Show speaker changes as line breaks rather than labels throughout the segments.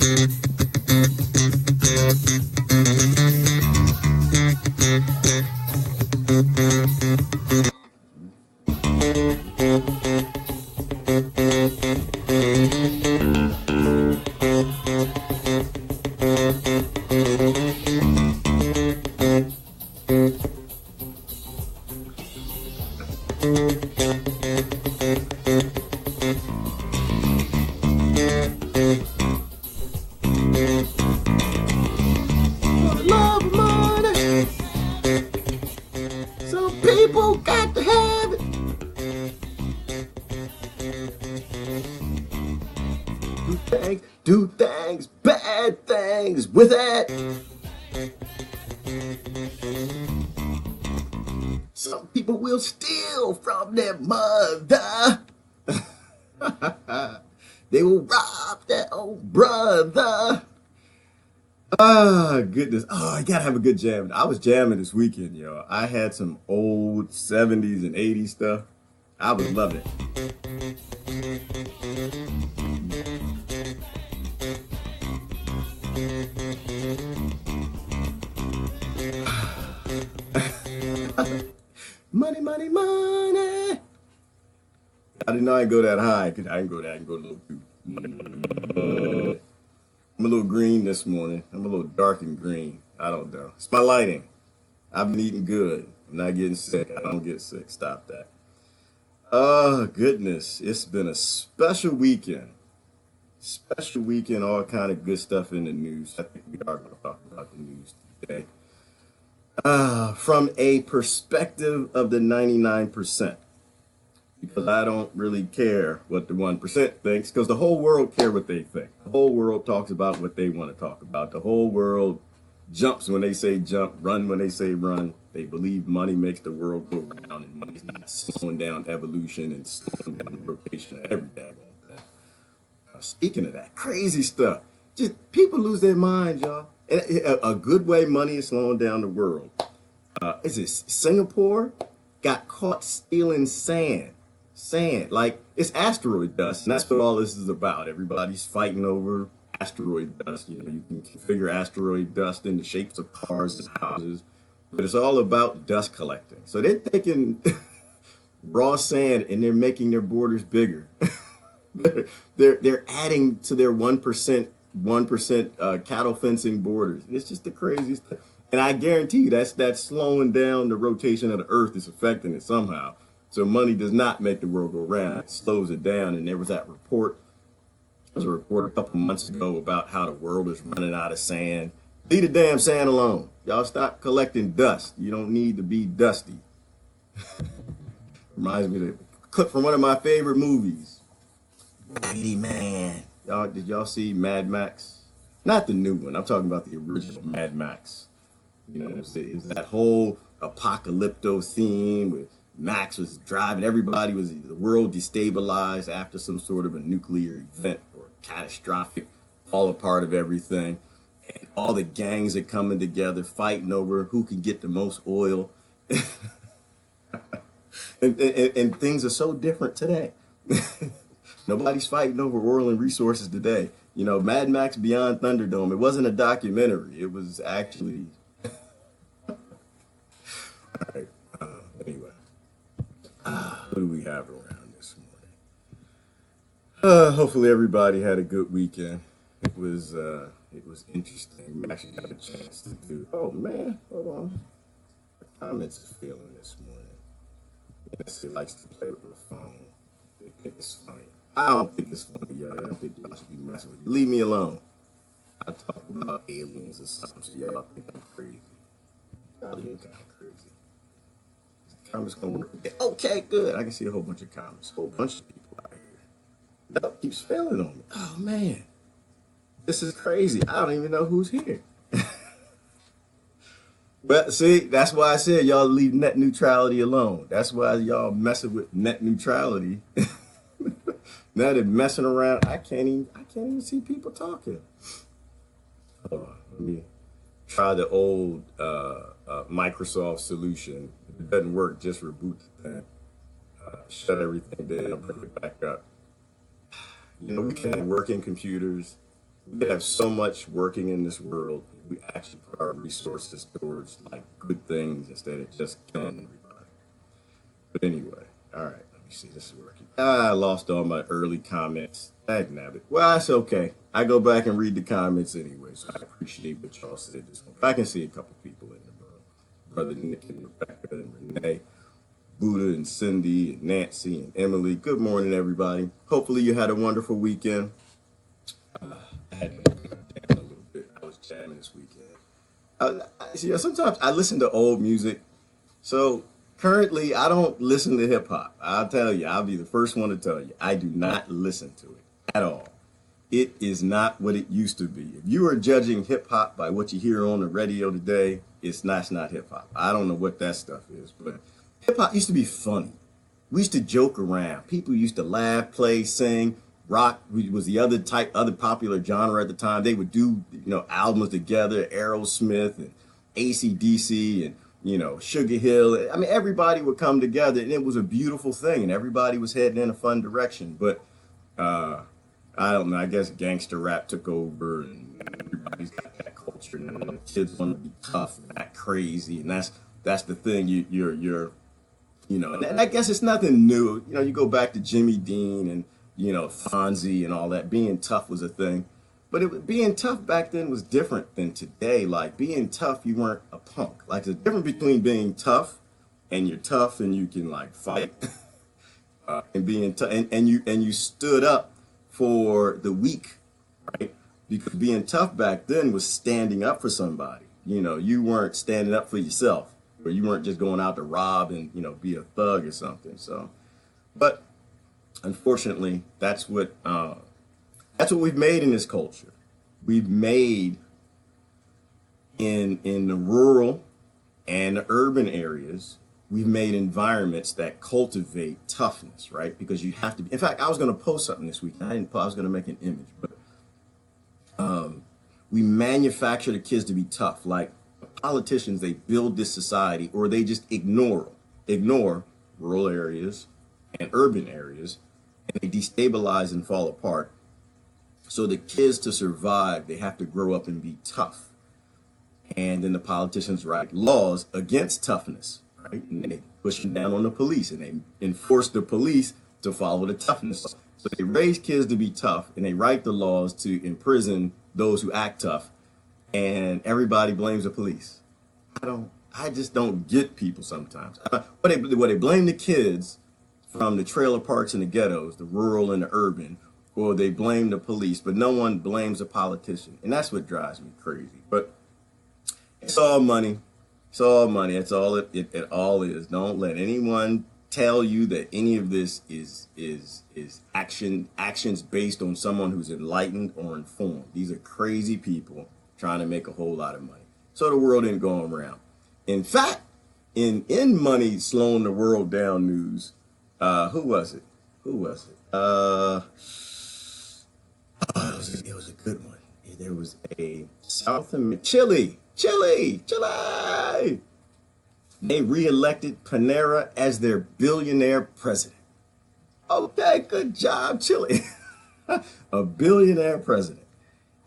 For the love of money, some people got to have it. Do things, bad things with it. Some people will steal from their mother. They will rob their old brother. Ah, goodness. Oh, I gotta have a good jam. I was jamming this weekend, yo. I had some old 70s and 80s stuff. I was loving it. Money, money, money. I didn't know I'd go that high. I can go that. I can go a little too. I'm a little green this morning. I'm a little dark and green. I don't know. It's my lighting. I've been eating good. I'm not getting sick. I don't get sick. Stop that. Oh, goodness. It's been a special weekend. Special weekend, all kind of good stuff in the news. I think we are going to talk about the news today. From a perspective of the 99%. Because I don't really care what the 1% thinks, because the whole world care what they think. The whole world talks about what they want to talk about. The whole world jumps when they say jump, run when they say run. They believe money makes the world go round, and money's not slowing down evolution and slowing down the rotation of every daggone thing. Speaking of that, crazy stuff. Just people lose their minds, y'all. And a good way money is slowing down the world. Is it Singapore got caught stealing sand? Like it's asteroid dust, and that's what all this is about. Everybody's fighting over asteroid dust. You know, you can configure asteroid dust in the shapes of cars and houses, but it's all about dust collecting. So they're taking raw sand and they're making their borders bigger. they're adding to their 1% cattle fencing borders. It's just the craziest thing. And I guarantee you that's slowing down the rotation of the earth. Is affecting it somehow. So money does not make the world go round. It slows it down. And there was that report. There was a report a couple months ago about how the world is running out of sand. Leave the damn sand alone. Y'all stop collecting dust. You don't need to be dusty. Reminds me of a clip from one of my favorite movies. Lady Man. Did y'all see Mad Max? Not the new one. I'm talking about the original Mad Max. You know, it's that whole apocalypto theme with Max was driving. The world destabilized after some sort of a nuclear event or catastrophic fall apart of everything. And all the gangs are coming together, fighting over who can get the most oil. and things are so different today. Nobody's fighting over oil and resources today. You know, Mad Max Beyond Thunderdome, it wasn't a documentary. It was actually... All right. Anyway. What do we have around this morning? Hopefully everybody had a good weekend. It was interesting. We actually got a chance to do... Oh, man. Hold on. The comments is feeling this morning. Yes, he likes to play with the phone. They think it's funny. I don't think it's funny, y'all. I don't think y'all should be messing with me. Leave me alone. I talk about aliens or something, so y'all think I'm crazy. Y'all think I'm crazy. Comments gonna work. Okay, good. I can see a whole bunch of comments. A whole bunch of people out here. That keeps failing on me. Oh, man. This is crazy. I don't even know who's here. But see, that's why I said y'all leave net neutrality alone. That's why y'all messing with net neutrality. Now they're messing around. I can't even see people talking. Hold on, let me try the old Microsoft solution. If it doesn't work, just reboot the thing. Shut everything down, bring it back up. You know, we can have working computers We have so much working in this world. We actually put our resources towards like good things instead of just killing everybody. But anyway, all right, let me see. This is working. I lost all my early comments. Dagnabbit. Well, that's okay. I go back and read the comments anyway, so I appreciate what y'all said this one. I can see a couple people in the room. Brother Nick and Rebecca and Renee, Buddha and Cindy and Nancy and Emily. Good morning, everybody. Hopefully you had a wonderful weekend. I had to jam a little bit. I was jamming this weekend. Sometimes I listen to old music. So currently, I don't listen to hip hop. I'll tell you, I'll be the first one to tell you, I do not listen to it at all. It is not what it used to be. If you are judging hip hop by what you hear on the radio today, it's not hip hop. I don't know what that stuff is, but hip hop used to be funny. We used to joke around. People used to laugh, play, sing. Rock was the other popular genre at the time. They would do, albums together, Aerosmith and AC/DC and, Sugar Hill. I mean, everybody would come together and it was a beautiful thing and everybody was heading in a fun direction. But I don't know, I guess gangster rap took over and everybody's got that culture and the kids want to be tough and act crazy. And that's the thing you're and I guess it's nothing new. You go back to Jimmy Dean and, Fonzie and all that. Being tough was a thing. But being tough back then was different than today. Like, being tough, you weren't a punk. Like, the difference between being tough and you're tough and you can, like, fight and being tough. And you stood up for the weak, right? Because being tough back then was standing up for somebody. You weren't standing up for yourself. Or you weren't just going out to rob and, be a thug or something. So, but unfortunately, that's what we've made in this culture. We've made in the rural and the urban areas, we've made environments that cultivate toughness, right? Because you have to be. In fact, I was going to post something this week. I was going to make an image, but we manufacture the kids to be tough. Like, politicians, they build this society, or they just ignore rural areas and urban areas, and they destabilize and fall apart. So the kids, to survive, they have to grow up and be tough. And then the politicians write laws against toughness, right? And they push them down on the police, and they enforce the police to follow the toughness. So they raise kids to be tough, and they write the laws to imprison those who act tough. And everybody blames the police. I just don't get people sometimes. They blame the kids from the trailer parks and the ghettos, the rural and the urban, or they blame the police, but no one blames a politician. And that's what drives me crazy. But it's all money. It's all money. That's all it all is. Don't let anyone tell you that any of this is actions based on someone who's enlightened or informed. These are crazy people trying to make a whole lot of money. So the world ain't going around. In fact, in money slowing the world down news, who was it? It was a good one. There was a Chile. They reelected Panera as their billionaire president. Okay, good job, Chile. A billionaire president.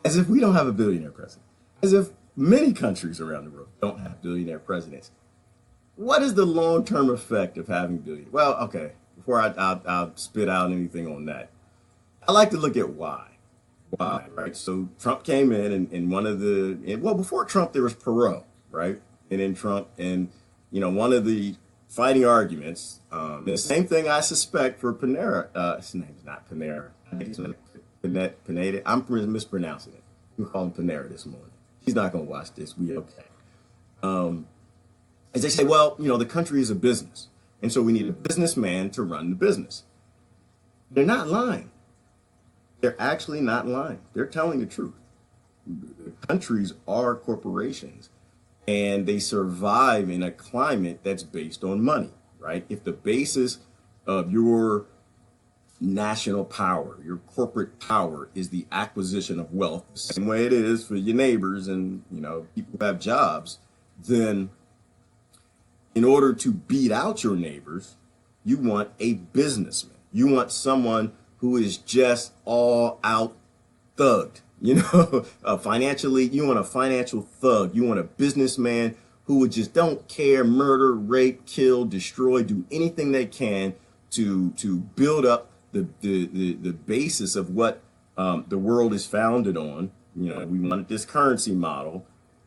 As if we don't have a billionaire president. As if many countries around the world don't have billionaire presidents. What is the long-term effect of having billionaires? Well, okay, before I'll spit out anything on that, I like to look at why. Why, right? So Trump came in and before Trump, there was Perot, right? And then Trump, and, one of the fighting arguments, the same thing I suspect for Panera, his name's not Panera, I think it's Pineda. I'm mispronouncing it. We call him Panera this morning. He's not going to watch this. We okay. As they say, well, the country is a business. And so we need a businessman to run the business. They're not lying. They're actually not lying. They're telling the truth. Countries are corporations, and they survive in a climate that's based on money, right? If the basis of your national power, your corporate power, is the acquisition of wealth, the same way it is for your neighbors and, people who have jobs, then in order to beat out your neighbors, you want a businessman. You want someone who is just all out thugged. You know, financially, you want a financial thug. You want a businessman who would just don't care, murder, rape, kill, destroy, do anything they can to build up the basis of what the world is founded on. You know, we wanted this currency model.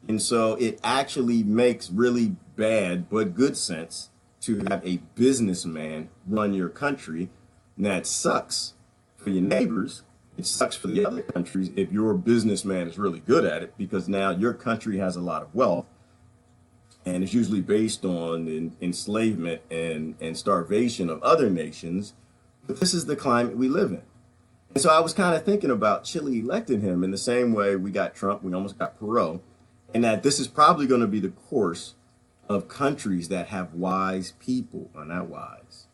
And so it actually makes really bad but good sense to have a businessman run your country. And that sucks for your neighbors. It sucks for the other countries if your businessman is really good at it, because now your country has a lot of wealth and it's usually based on enslavement and starvation of other nations. But this is the climate we live in. And so I was kind of thinking about Chile electing him in the same way we got Trump, we almost got Perot, and that this is probably going to be the course of countries that have wise people, or not wise,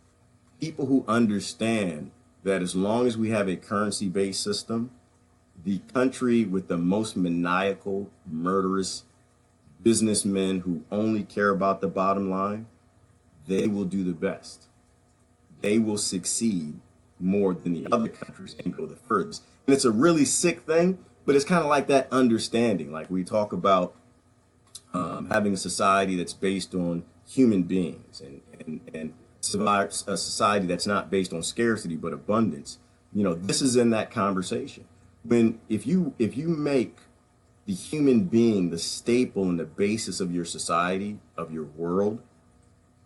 people who understand that as long as we have a currency-based system, the country with the most maniacal, murderous businessmen who only care about the bottom line, they will do the best. They will succeed more than the other countries and go the furthest. And it's a really sick thing, but it's kind of like that understanding. Like we talk about having a society that's based on human beings and a society that's not based on scarcity but abundance. You know, this is in that conversation. When if you make the human being the staple and the basis of your society, of your world,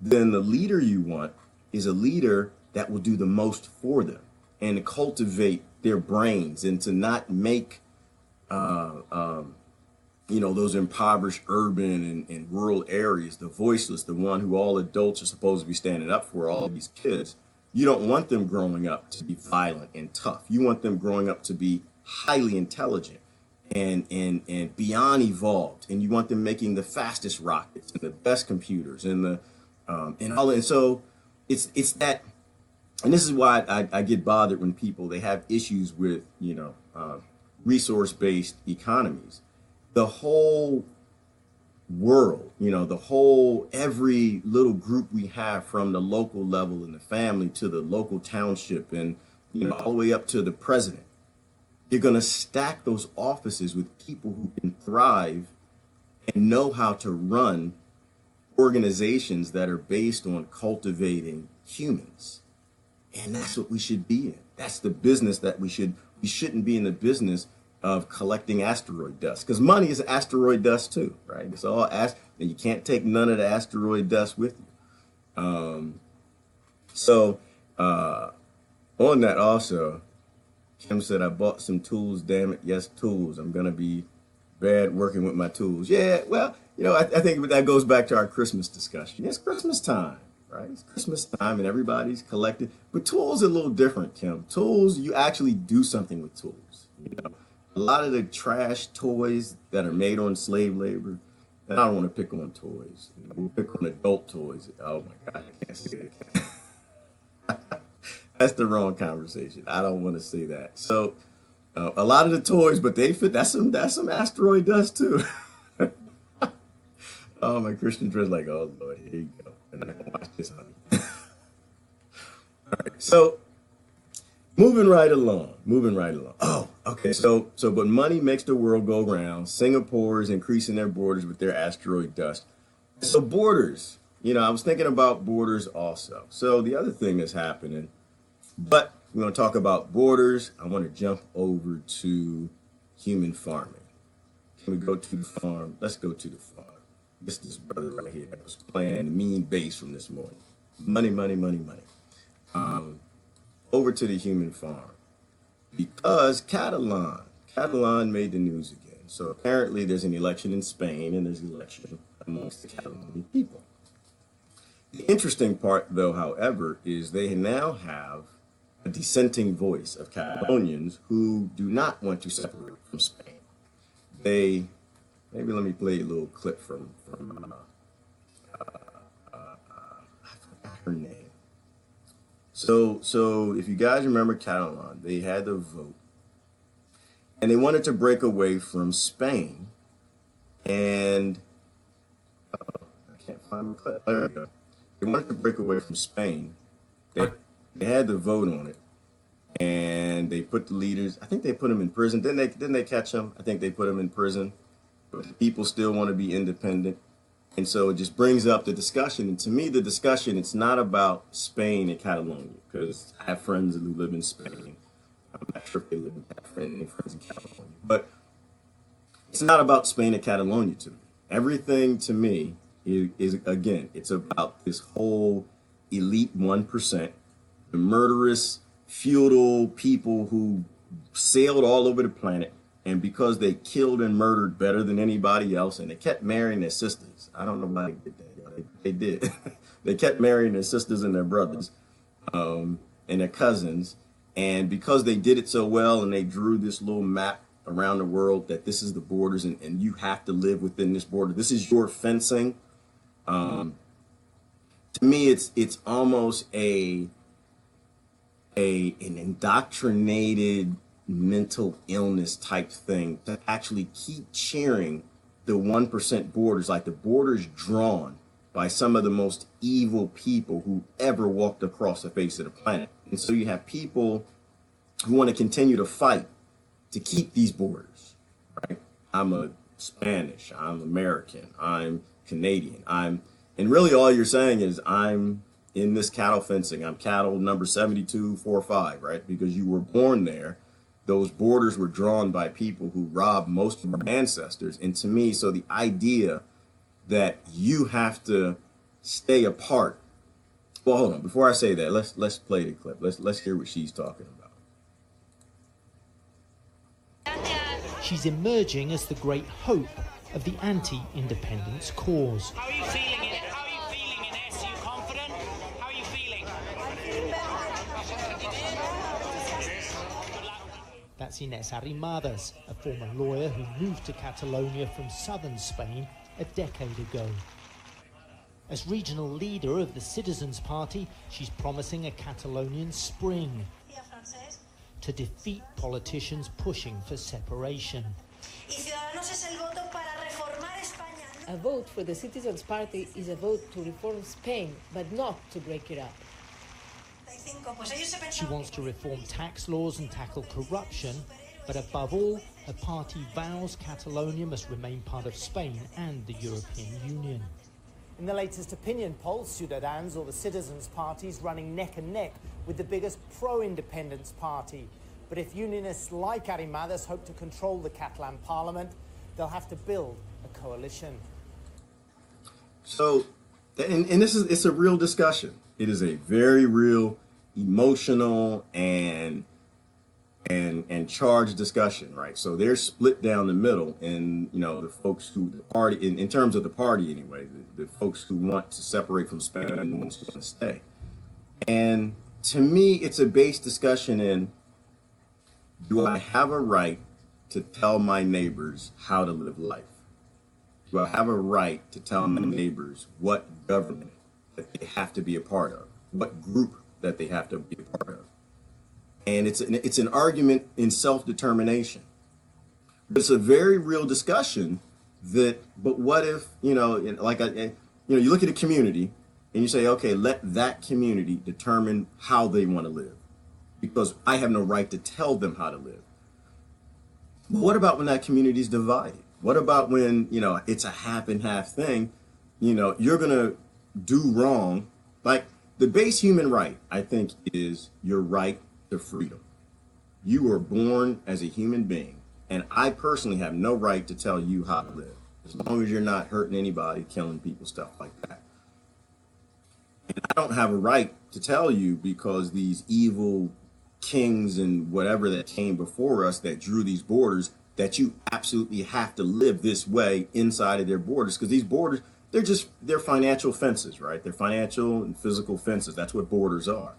then the leader you want is a leader that will do the most for them and to cultivate their brains and to not make those impoverished urban and rural areas, the voiceless, the one who all adults are supposed to be standing up for, all of these kids. You don't want them growing up to be violent and tough. You want them growing up to be highly intelligent and beyond evolved. And you want them making the fastest rockets and the best computers and so it's that. And this is why I get bothered when they have issues with, resource-based economies. The whole world, every little group we have, from the local level and the family to the local township and, all the way up to the president, you're going to stack those offices with people who can thrive and know how to run organizations that are based on cultivating humans. And that's what we should be in. That's the business that we shouldn't be in the business of collecting asteroid dust, because money is asteroid dust too, right? It's all and you can't take none of the asteroid dust with you. On that also, Kim said, I bought some tools, damn it. Yes, tools. I'm going to be bad working with my tools. Yeah, well, I think that goes back to our Christmas discussion. It's Christmas time, right? It's Christmas time and everybody's collected. But tools are a little different, Kim. Tools, you actually do something with tools. A lot of the trash toys that are made on slave labor, and I don't want to pick on toys. We'll pick on adult toys. Oh my God, I can't say that. That's the wrong conversation. I don't want to say that. So a lot of the toys, but they fit. That's some asteroid dust too. Oh, my Christian friend's like, oh Lord, here you go. And I can watch this, honey. All right, so moving right along. Oh, okay. So, but money makes the world go round. Singapore is increasing their borders with their asteroid dust. So borders, I was thinking about borders also. So the other thing that's happening, but we're going to talk about borders. I want to jump over to human farming. Can we go to the farm? Let's go to the farm. This brother right here that was playing the mean bass from this morning. Money, money, money, money. Over to the human farm, because Catalan made the news again. So apparently there's an election in Spain and there's an election amongst the Catalan people. The interesting part, though, however, is they now have a dissenting voice of Catalonians who do not want to separate from Spain. Maybe let me play a little clip from I forgot her name. So if you guys remember Catalan, they had the vote and they wanted to break away from Spain. And I can't find the clip. There we go. They wanted to break away from Spain. They had the vote on it. and they put the leaders. I think they put them in prison. Didn't they catch them? I think they put them in prison. But the people still want to be independent, and so it just brings up the discussion. And to me, the discussion, it's not about Spain and Catalonia, because I have friends who live in Spain. I'm not sure if they live in any friends in Catalonia, but it's not about Spain and Catalonia to me. Everything to me is again, it's about this whole elite 1%, the murderous, feudal people who sailed all over the planet, and because they killed and murdered better than anybody else, and they kept marrying their sisters. I don't know why they did that. They did. They kept marrying their sisters and their brothers, and their cousins. And because they did it so well, and they drew this little map around the world that this is the borders, and you have to live within this border. This is your fencing. To me, it's almost an indoctrinated mental illness type thing to actually keep cheering the 1% borders, like the borders drawn by some of the most evil people who ever walked across the face of the planet. And so you have people who want to continue to fight to keep these borders, right? I'm a Spanish, I'm American, I'm Canadian, and really all you're saying is I'm in this cattle fencing. I'm cattle number 7245, right? Because you were born there. Those borders were drawn by people who robbed most of our ancestors. And to me, so the idea that you have to stay apart. Well, hold on. Before I say that, let's play the clip. Let's hear what she's talking about.
She's emerging as the great hope of the anti-independence cause.
How are you feeling in it? How are you feeling, Ines? Are you confident? How are you feeling?
That's Ines Arrimadas, a former lawyer who moved to Catalonia from southern Spain a decade ago. As regional leader of the Citizens' Party, she's promising a Catalonian spring to defeat politicians pushing for separation.
A vote for the Citizens' Party is a vote to reform Spain, but not to break it up.
She wants to reform tax laws and tackle corruption, but above all, her party vows Catalonia must remain part of Spain and the European Union.
In the latest opinion poll, Ciudadans, or the Citizens' Party, is running neck and neck with the biggest pro-independence party. But if unionists like Arrimadas hope to control the Catalan parliament, they'll have to build a coalition.
So, and it's a real discussion. It is a very real, emotional, and charged discussion, right? So they're split down the middle, and the folks who the party, in terms of the party anyway, the folks who want to separate from Spain and the ones who want to stay. And to me, it's a base discussion in, do I have a right to tell my neighbors how to live life? Do I have a right to tell my neighbors what government that they have to be a part of, what group that they have to be a part of? And it's an argument in self-determination. But it's a very real discussion but what if, you look at a community and you say, okay, let that community determine how they want to live, because I have no right to tell them how to live. But what about when that community is divided? What about when, it's a half and half thing? You're going to do wrong. Like, the base human right, I think, is your right to freedom. You were born as a human being, and I personally have no right to tell you how to live, as long as you're not hurting anybody, killing people, stuff like that. And I don't have a right to tell you, because these evil kings and whatever that came before us that drew these borders, that you absolutely have to live this way inside of their borders, because these borders, they're financial fences, right? They're financial and physical fences. That's what borders are.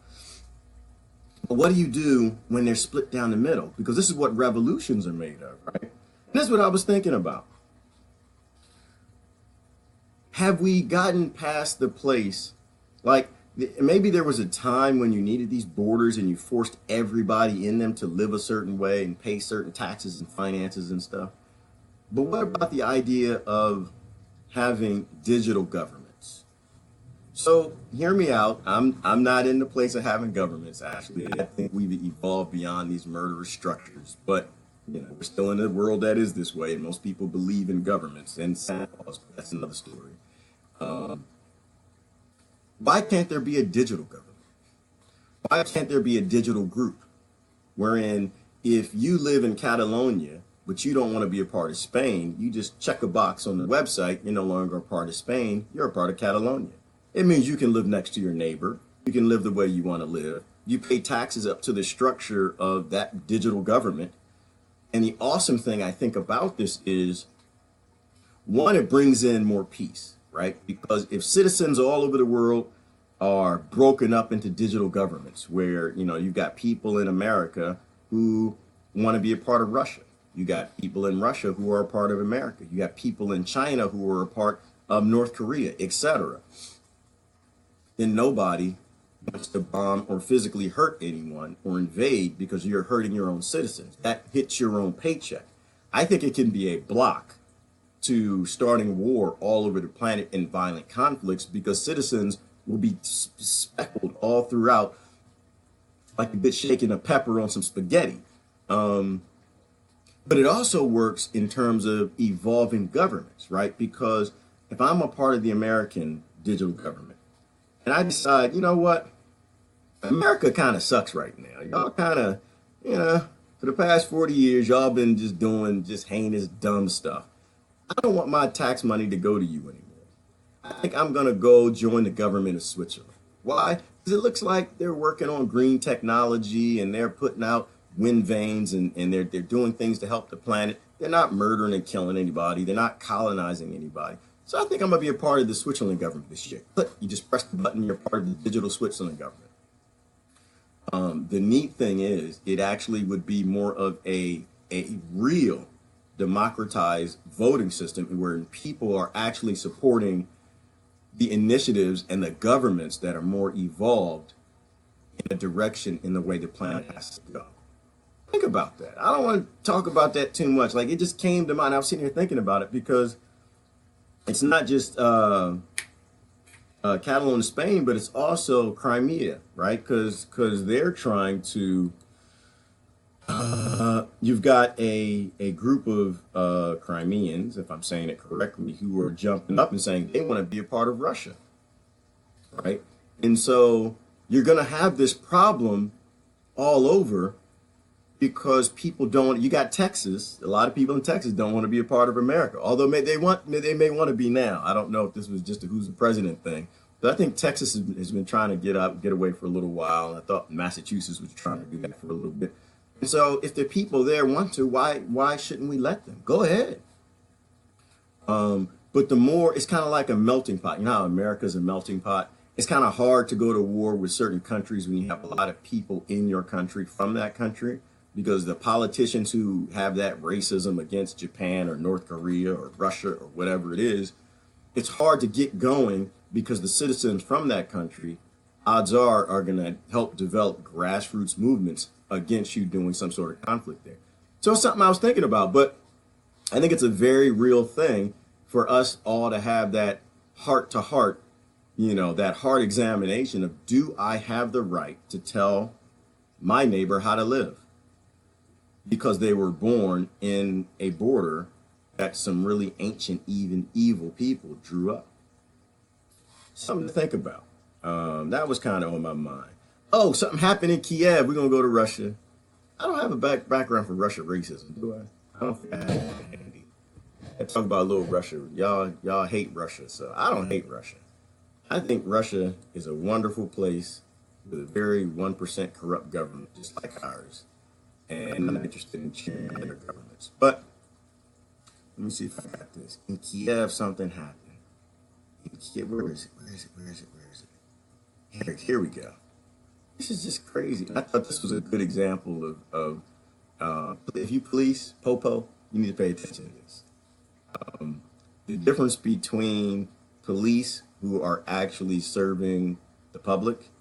But what do you do when they're split down the middle? Because this is what revolutions are made of, right? And that's what I was thinking about. Have we gotten past the place, like, maybe there was a time when you needed these borders and you forced everybody in them to live a certain way and pay certain taxes and finances and stuff. But what about the idea of having digital governments? So hear me out. I'm not in the place of having governments. Actually, I think we've evolved beyond these murderous structures. But we're still in a world that is this way, and most people believe in governments and Santa Claus. But that's another story. Um, why can't there be a digital government? Why can't there be a digital group wherein if you live in Catalonia but you don't want to be a part of Spain, you just check a box on the website. You're no longer a part of Spain. You're a part of Catalonia. It means you can live next to your neighbor. You can live the way you want to live. You pay taxes up to the structure of that digital government. And the awesome thing I think about this is, one, it brings in more peace, right? Because if citizens all over the world are broken up into digital governments where, you've got people in America who want to be a part of Russia. You got people in Russia who are a part of America. You got people in China who are a part of North Korea, etc. Then nobody wants to bomb or physically hurt anyone or invade because you're hurting your own citizens. That hits your own paycheck. I think it can be a block to starting war all over the planet in violent conflicts because citizens will be speckled all throughout like a bit shaking a pepper on some spaghetti. But it also works in terms of evolving governments, right? Because if I'm a part of the American digital government and I decide, you know what, America kind of sucks right now. Y'all kind of, for the past 40 years, y'all been just doing just heinous, dumb stuff. I don't want my tax money to go to you anymore. I think I'm going to go join the government of Switzerland. Why? Because it looks like they're working on green technology and they're putting out wind vanes and they're doing things to help the planet. They're not murdering and killing anybody. They're not colonizing anybody. So I think I'm going to be a part of the Switzerland government this year. Click, you just press the button, you're part of the digital Switzerland government. The neat thing is it actually would be more of a real democratized voting system where people are actually supporting the initiatives and the governments that are more evolved in a direction in the way the planet has to go. Think about that. I don't want to talk about that too much. Like, it just came to mind. I was sitting here thinking about it because it's not just Catalonia, Spain, but it's also Crimea, right? Because they're trying to. You've got a group of Crimeans, if I'm saying it correctly, who are jumping up and saying they want to be a part of Russia, right? And so you're going to have this problem all over because people don't. You got Texas. A lot of people in Texas don't want to be a part of America, although they may want to be now. I don't know if this was just a who's the president thing, but I think Texas has been trying to get away for a little while. And I thought Massachusetts was trying to do that for a little bit. And so if the people there want to, why shouldn't we let them? Go ahead. But the more, it's kind of like a melting pot. You know how America's a melting pot? It's kind of hard to go to war with certain countries when you have a lot of people in your country from that country, because the politicians who have that racism against Japan or North Korea or Russia or whatever it is, it's hard to get going because the citizens from that country, odds are going to help develop grassroots movements against you doing some sort of conflict there. So it's something I was thinking about, but I think it's a very real thing for us all to have that heart to heart, that heart examination of, do I have the right to tell my neighbor how to live? Because they were born in a border that some really ancient, even evil people drew up. Something to think about. That was kind of on my mind. Oh, something happened in Kiev. We're going to go to Russia. I don't have a background for Russia racism, do I? I don't think I have that handy. I talk about a little Russia. Y'all hate Russia, so I don't hate Russia. I think Russia is a wonderful place with a very 1% corrupt government, just like ours. And I'm not interested in cheering other governments. But let me see if I got this. In Kiev, something happened. In Kiev, where is it? Here we go. This is just crazy. I thought this was a good example of if you police, Popo, you need to pay attention to this. The difference between police who are actually serving the public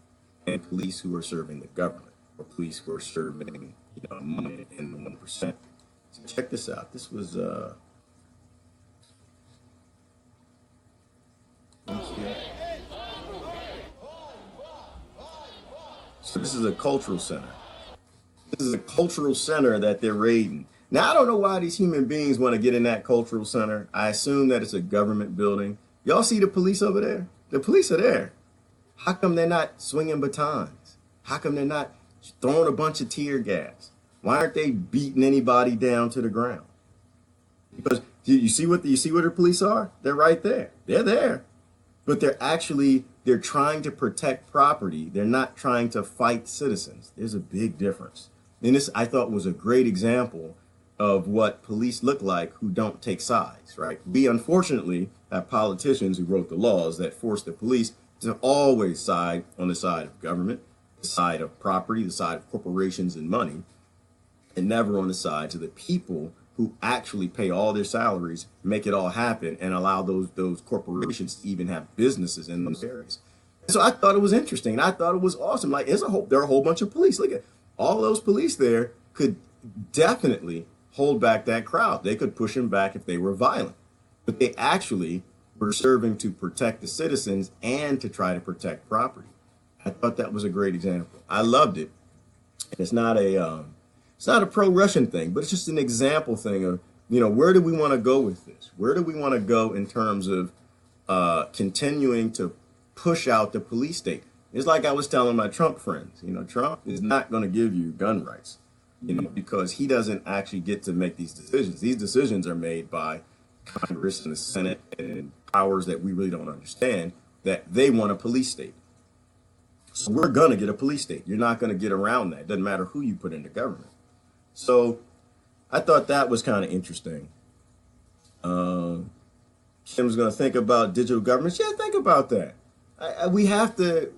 and police who are serving the government, or police who are serving money in the 1%. So check this out. This was So this is a cultural center. This is a cultural center that they're raiding. Now, I don't know why these human beings want to get in that cultural center. I assume that it's a government building. Y'all see the police over there? The police are there. How come they're not swinging batons? How come they're not throwing a bunch of tear gas? Why aren't they beating anybody down to the ground? Because you see what the police are? They're right there. They're there. But they're trying to protect property. They're not trying to fight citizens. There's a big difference. And this, I thought, was a great example of what police look like who don't take sides, right? We unfortunately have politicians who wrote the laws that force the police to always side on the side of government, the side of property, the side of corporations and money, and never on the side to the people who actually pay all their salaries, make it all happen, and allow those corporations to even have businesses in those areas. So I thought it was interesting. And I thought it was awesome. Like, there are a whole bunch of police. Look at all those police there could definitely hold back that crowd. They could push them back if they were violent. But they actually were serving to protect the citizens and to try to protect property. I thought that was a great example. I loved it. It's not a pro-Russian thing, but it's just an example thing of, where do we want to go with this? Where do we want to go in terms of continuing to push out the police state? It's like I was telling my Trump friends, Trump is not going to give you gun rights, because he doesn't actually get to make these decisions. These decisions are made by Congress and the Senate and powers that we really don't understand, that they want a police state. So we're going to get a police state. You're not going to get around that. It doesn't matter who you put into government. So I thought that was kind of interesting. Kim's going to think about digital governments. Yeah, think about that. We have to,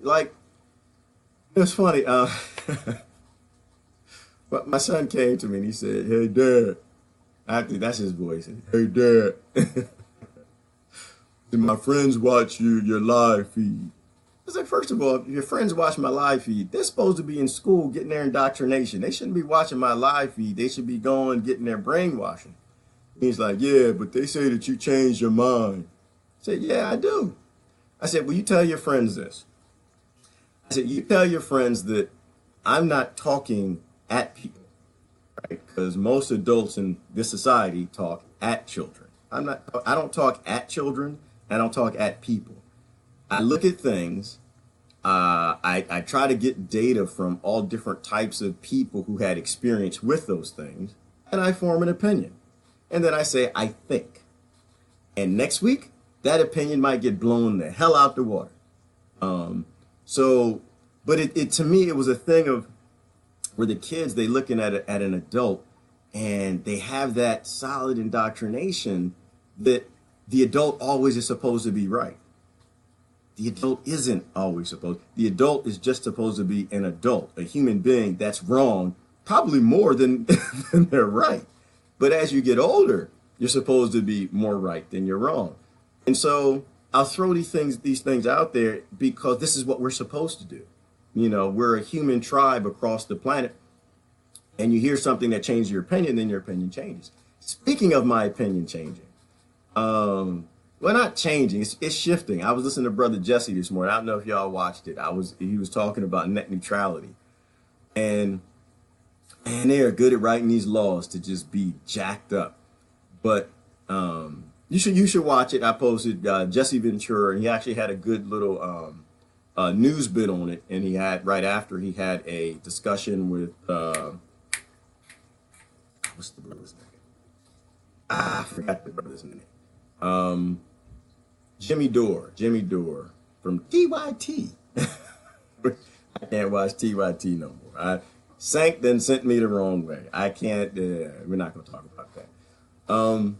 it's funny. But my son came to me and he said, "Hey, Dad." Actually, that's his voice. "Hey, Dad. Did my friends watch your live feed?" I was like, first of all, if your friends watch my live feed, they're supposed to be in school getting their indoctrination. They shouldn't be watching my live feed. They should be going getting their brainwashing. He's like, "Yeah, but they say that you changed your mind." I said, "Yeah, I do." I said, "Well, you tell your friends this." I said, "You tell your friends that I'm not talking at people, right? Because most adults in this society talk at children. I don't talk at children. I don't talk at people. I look at things. I try to get data from all different types of people who had experience with those things, and I form an opinion. And then I say, I think. And next week, that opinion might get blown the hell out the water." But it to me, it was a thing of where the kids, they looking at an adult and they have that solid indoctrination that the adult always is supposed to be right. The adult isn't always supposed. The adult is just supposed to be an adult, a human being that's wrong, probably more than, than they're right. But as you get older, you're supposed to be more right than you're wrong. And so I'll throw these things out there because this is what we're supposed to do. We're a human tribe across the planet, and you hear something that changes your opinion, then your opinion changes. Speaking of my opinion changing, well, not changing, it's shifting. I was listening to Brother Jesse this morning. I don't know if y'all watched it. He was talking about net neutrality, and they are good at writing these laws to just be jacked up. But you should watch it. I posted Jesse Ventura, and he actually had a good little news bit on it, and he had right after he had a discussion with what's the brother's name? I forgot the brother's name. Jimmy Dore from TYT. I can't watch TYT no more. Sank then sent me the wrong way. I can't. We're not going to talk about that. But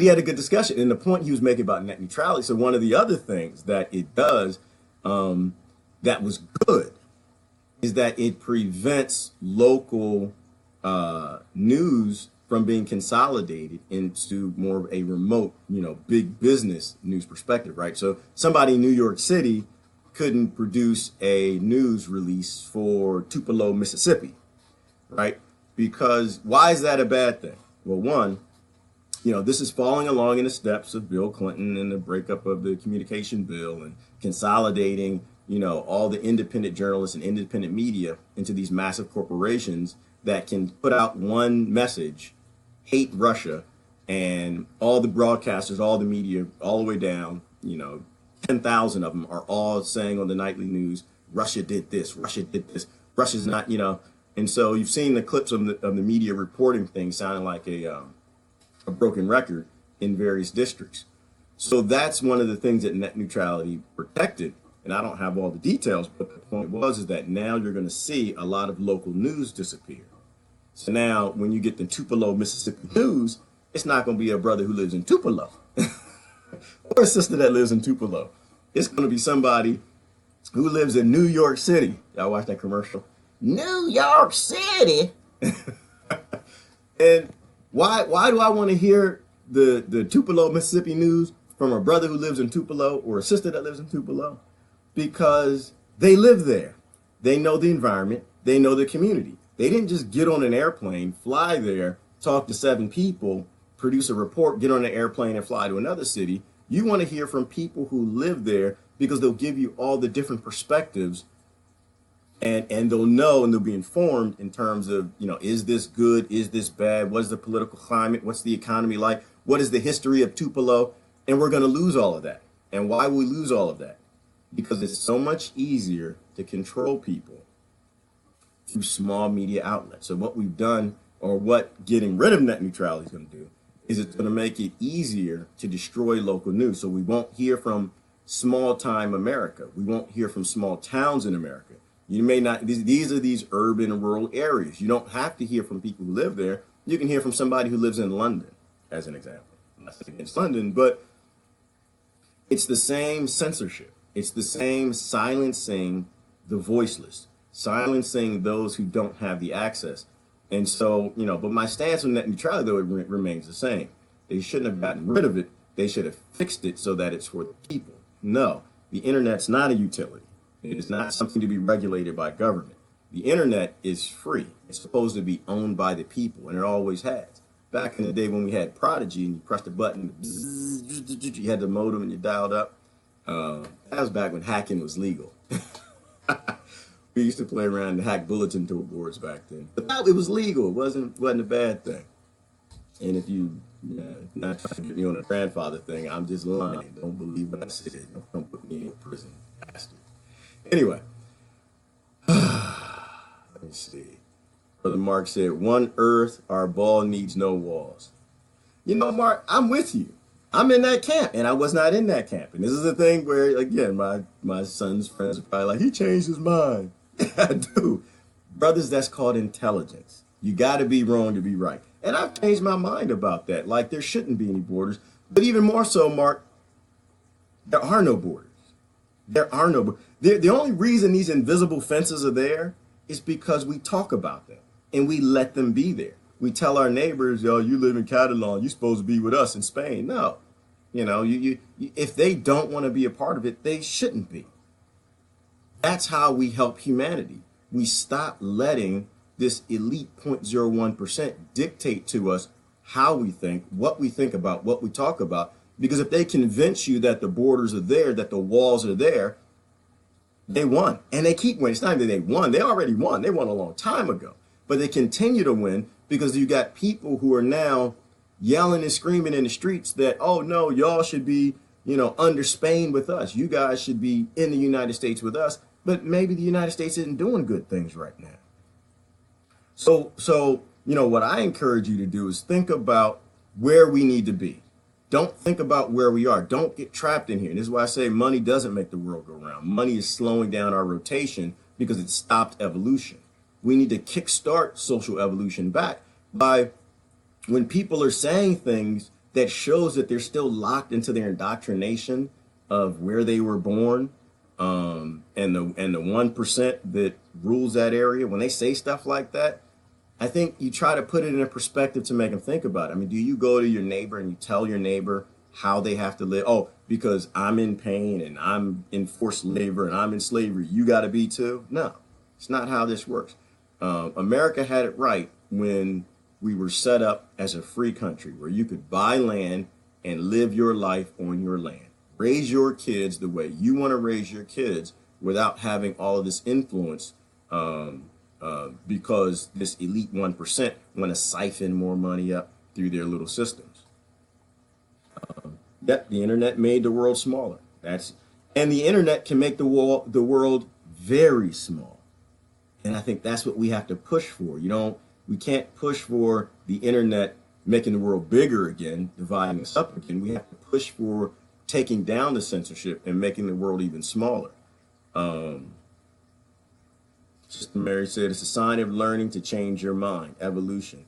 he had a good discussion, and the point he was making about net neutrality. So one of the other things that it does, that was good, is that it prevents local news from being consolidated into more of a remote, big business news perspective, right? So somebody in New York City couldn't produce a news release for Tupelo, Mississippi, right? Because why is that a bad thing? Well, one, this is following along in the steps of Bill Clinton and the breakup of the communication bill and consolidating, all the independent journalists and independent media into these massive corporations that can put out one message, hate Russia, and all the broadcasters, all the media, all the way down, 10,000 of them are all saying on the nightly news, Russia did this, Russia's not, and so you've seen the clips of the media reporting things sounding like a broken record in various districts. So that's one of the things that net neutrality protected. And I don't have all the details, but the point is that now you're going to see a lot of local news disappear. So now when you get the Tupelo, Mississippi news, it's not going to be a brother who lives in Tupelo or a sister that lives in Tupelo. It's going to be somebody who lives in New York City. Y'all watch that commercial? New York City. And why do I want to hear the Tupelo, Mississippi news from a brother who lives in Tupelo or a sister that lives in Tupelo? Because they live there. They know the environment. They know the community. They didn't just get on an airplane, fly there, talk to 7 people, produce a report, get on an airplane and fly to another city. You want to hear from people who live there because they'll give you all the different perspectives, and they'll know and they'll be informed in terms of, is this good? Is this bad? What is the political climate? What's the economy like? What is the history of Tupelo? And we're going to lose all of that. And why will we lose all of that? Because it's so much easier to control people through small media outlets. So what we've done, or what getting rid of net neutrality is going to do, is it's going to make it easier to destroy local news. So we won't hear from small time America. We won't hear from small towns in America. You may not, these are these urban and rural areas. You don't have to hear from people who live there. You can hear from somebody who lives in London, as an example. I'm not saying it's London, but it's the same censorship. It's the same silencing the voiceless, silencing those who don't have the access. And so, but my stance on net neutrality, though, it remains the same. They shouldn't have gotten rid of it. They should have fixed it so that it's for the people. No, the internet's not a utility. It is not something to be regulated by government. The internet is free. It's supposed to be owned by the people, and it always has. Back in the day when we had Prodigy and you pressed a button, you had the modem and you dialed up. That was back when hacking was legal. We used to play around and hack bulletin boards back then. But it was legal. It wasn't a bad thing. And if you not trying to get me on a grandfather thing, I'm just lying. Don't believe what I said. Don't put me in prison, bastard. Anyway, let me see. Brother Mark said, "One Earth, our ball needs no walls." Mark, I'm with you. I'm in that camp, and I was not in that camp. And this is the thing where, again, my son's friends are probably like, he changed his mind. I do. Brothers, that's called intelligence. You got to be wrong to be right. And I've changed my mind about that. Like, there shouldn't be any borders. But even more so, Mark, there are no borders. There are no borders. The only reason these invisible fences are there is because we talk about them and we let them be there. We tell our neighbors, yo, you live in Catalan, you're supposed to be with us in Spain. No, if they don't want to be a part of it, they shouldn't be. That's how we help humanity. We stop letting this elite 0.01% dictate to us how we think, what we think about, what we talk about. Because if they convince you that the borders are there, that the walls are there, they won. And they keep winning. It's not that they won. They already won. They won a long time ago. But they continue to win because you got people who are now yelling and screaming in the streets that, oh, no, y'all should be, under Spain with us. You guys should be in the United States with us. But maybe the United States isn't doing good things right now. So what I encourage you to do is think about where we need to be. Don't think about where we are. Don't get trapped in here. And this is why I say money doesn't make the world go round. Money is slowing down our rotation because it stopped evolution. We need to kickstart social evolution back by when people are saying things that shows that they're still locked into their indoctrination of where they were born, and the 1% that rules that area. When they say stuff like that, I think you try to put it in a perspective to make them think about it. I mean, do you go to your neighbor and you tell your neighbor how they have to live? Oh, because I'm in pain and I'm in forced labor and I'm in slavery, you got to be too? No, it's not how this works. America had it right when we were set up as a free country where you could buy land and live your life on your land. Raise your kids the way you want to raise your kids without having all of this influence, because this elite 1% want to siphon more money up through their little systems. Yep, the internet made the world smaller. And the internet can make the world very small. And I think that's what we have to push for. We can't push for the internet making the world bigger again, dividing us up again. We have to push for taking down the censorship and making the world even smaller. Sister Mary said it's a sign of learning to change your mind. Evolution.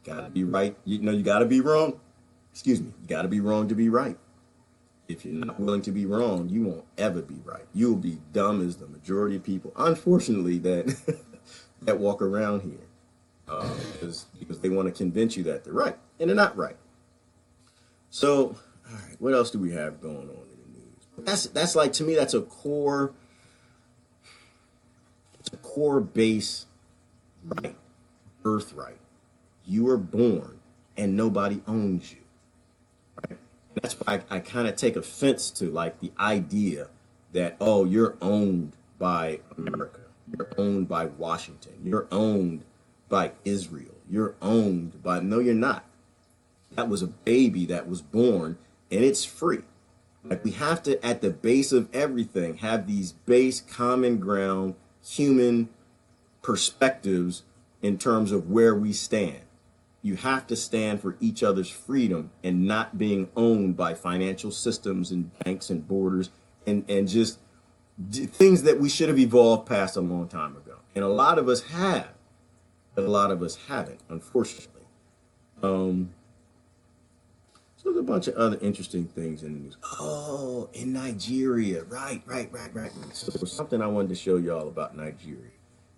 Gotta be right. You gotta be wrong. Excuse me. You gotta be wrong to be right. If you're not willing to be wrong, you won't ever be right. You will be dumb as the majority of people, unfortunately, that that walk around here. Because they want to convince you that they're right, and they're not right. So, all right, what else do we have going on in the news? That's like, to me, that's a core base right, birthright. You are born, and nobody owns you. Right? That's why I kind of take offense to like the idea that, oh, you're owned by America, you're owned by Washington, you're owned by Israel, you're owned by, no, you're not. That was a baby that was born, and it's free. Like, we have to, at the base of everything, have these base common ground human perspectives in terms of where we stand. You have to stand for each other's freedom and not being owned by financial systems and banks and borders and just things that we should have evolved past a long time ago. And a lot of us have, but a lot of us haven't, unfortunately. So there's a bunch of other interesting things in the news. Oh, in Nigeria. Right. So something I wanted to show y'all about Nigeria.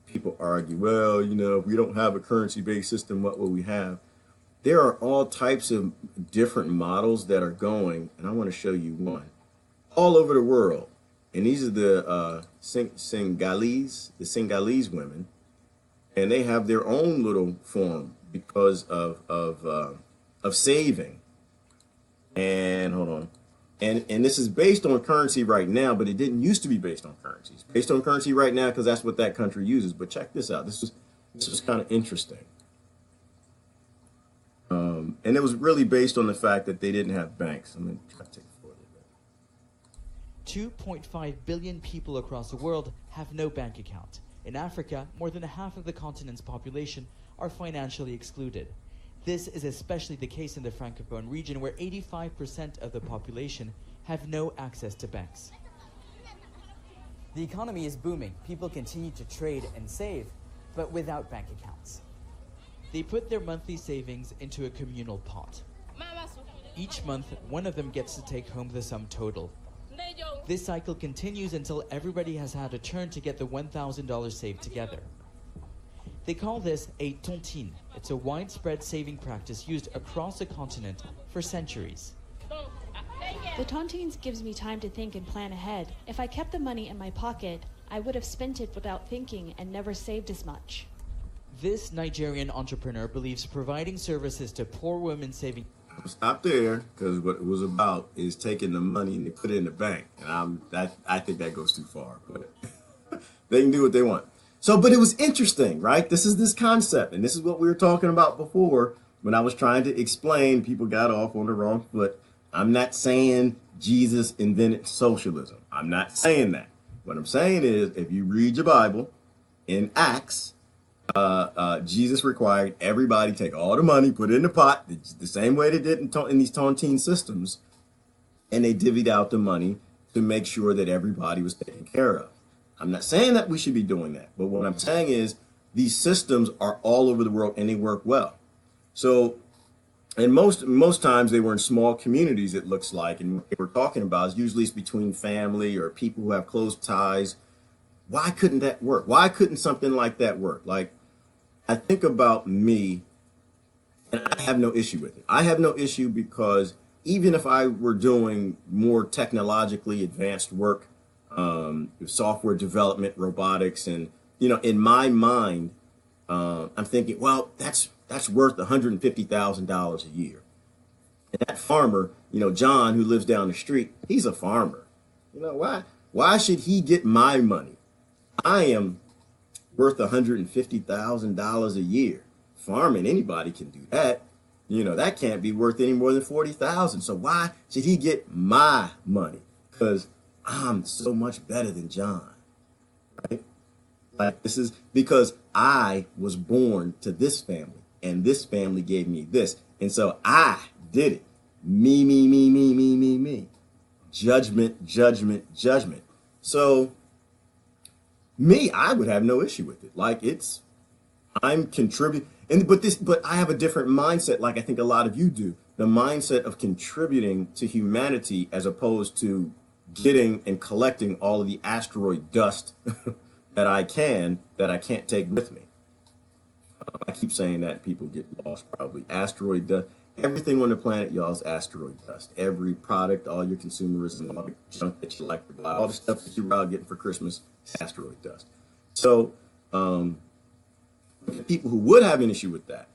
People argue, well, if we don't have a currency-based system, what will we have? There are all types of different models that are going, and I want to show you one, all over the world. And these are the Sinhalese women, and they have their own little form because of saving. And hold on. And this is based on currency right now, but it didn't used to be based on currency. It's based on currency right now because that's what that country uses. But check this out. This was kind of interesting. And it was really based on the fact that they didn't have banks. I'm going to try to take it for a little bit.
2.5 billion people across the world have no bank account. In Africa, more than half of the continent's population are financially excluded. This is especially the case in the Francophone region, where 85% of the population have no access to banks.
The economy is booming. People continue to trade and save, but without bank accounts.
They put their monthly savings into a communal pot. Each month, one of them gets to take home the sum total. This cycle continues until everybody has had a turn to get the $1,000 saved together. They call this a tontine. It's a widespread saving practice used across the continent for centuries.
The tontines gives me time to think and plan ahead. If I kept the money in my pocket, I would have spent it without thinking and never saved as much.
This Nigerian entrepreneur believes providing services to poor women saving...
Stop there, because what it was about is taking the money and they put it in the bank. And I think that goes too far. But they can do what they want. So, but it was interesting, right? This is this concept, and this is what we were talking about before when I was trying to explain. People got off on the wrong foot. I'm not saying Jesus invented socialism. I'm not saying that. What I'm saying is, if you read your Bible in Acts, Jesus required everybody take all the money, put it in the pot, the same way they did in these tontine systems, and they divvied out the money to make sure that everybody was taken care of. I'm not saying that we should be doing that, but what I'm saying is these systems are all over the world and they work well. So, and most times they were in small communities, it looks like, and what we're talking about is usually it's between family or people who have close ties. Why couldn't that work? Why couldn't something like that work? Like, I think about me, and I have no issue with it. I have no issue because even if I were doing more technologically advanced work, software development, robotics, and in my mind, I'm thinking, well, that's worth $150,000 a year. And that farmer, John, who lives down the street, he's a farmer. Why should he get my money? I am worth $150,000 a year. Farming, anybody can do that. You know, that can't be worth any more than 40,000. So why should he get my money? Because I'm so much better than John, right? Like, this is because I was born to this family and this family gave me this. And so I did it. Me, me, me, me, me, me, me. Judgment, judgment, judgment. So me, I would have no issue with it. Like, I'm contributing, but I have a different mindset, like I think a lot of you do. The mindset of contributing to humanity as opposed to getting and collecting all of the asteroid dust that I can't take with me. I keep saying that, people get lost probably. Asteroid dust. Everything on the planet, y'all, is asteroid dust. Every product, all your consumerism, all the junk that you like to buy, all the stuff that you're out getting for Christmas, is asteroid dust. So, people who would have an issue with that,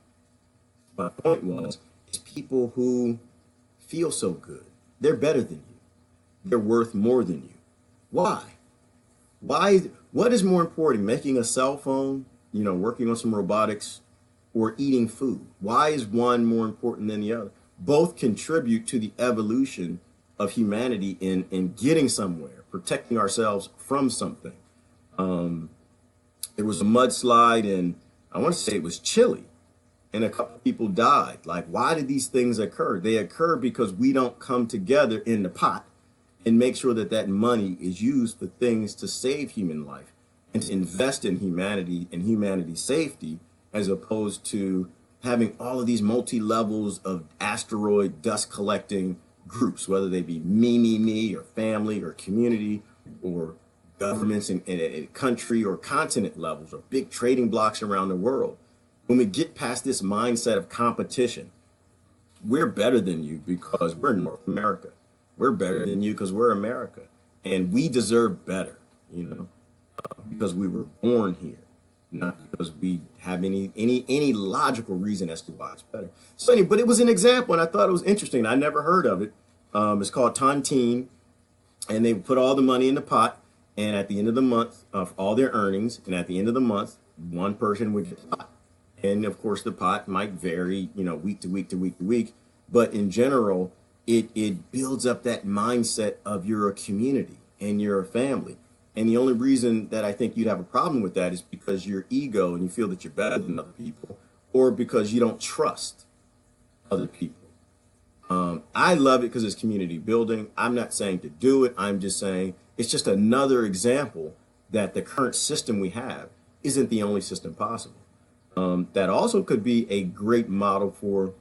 my point was, is people who feel so good. They're better than you. They're worth more than you. Why? What is more important, making a cell phone, you know, working on some robotics, or eating food? Why is one more important than the other? Both contribute to the evolution of humanity in getting somewhere, protecting ourselves from something. There was a mudslide in, I want to say it was Chile, and a couple of people died. Like, why did these things occur? They occur because we don't come together in the pot and make sure that that money is used for things to save human life and to invest in humanity and humanity's safety, as opposed to having all of these multi-levels of asteroid dust collecting groups, whether they be me, or family, or community, or governments in country or continent levels, or big trading blocks around the world. When we get past this mindset of competition, we're better than you because we're North America. We're better than you because we're America. And we deserve better, you know, because we were born here, not because we have any logical reason as to why it's better. So anyway, but it was an example, and I thought it was interesting. I never heard of it. It's called Tontine, and they put all the money in the pot, and at the end of the month, of all their earnings, and at the end of the month, one person would get the pot. And of course, the pot might vary, you know, week to week to week to week, but in general, it builds up that mindset of you're a community and you're a family. And the only reason that I think you'd have a problem with that is because your ego and you feel that you're better than other people, or because you don't trust other people. I love it because it's community building. I'm not saying to do it. I'm just saying it's just another example that the current system we have isn't the only system possible. That also could be a great model for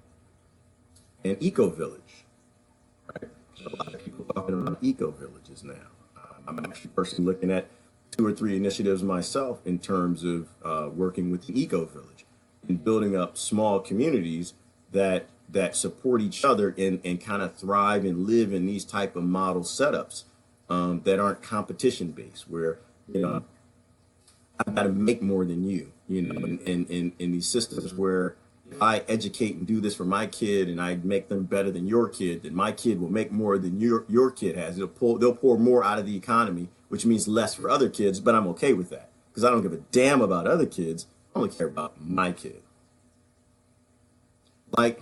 an eco-village. Right? There's a lot of people talking about eco-villages now. I'm actually personally looking at 2 or 3 initiatives myself in terms of working with the eco-village and building up small communities that support each other and kind of thrive and live in these type of model setups that aren't competition based, where, you know, I've got to make more than you, you know, in these systems where if I educate and do this for my kid and I make them better than your kid, then my kid will make more than your kid has. They'll pour more out of the economy, which means less for other kids, but I'm okay with that because I don't give a damn about other kids. I only care about my kid. Like,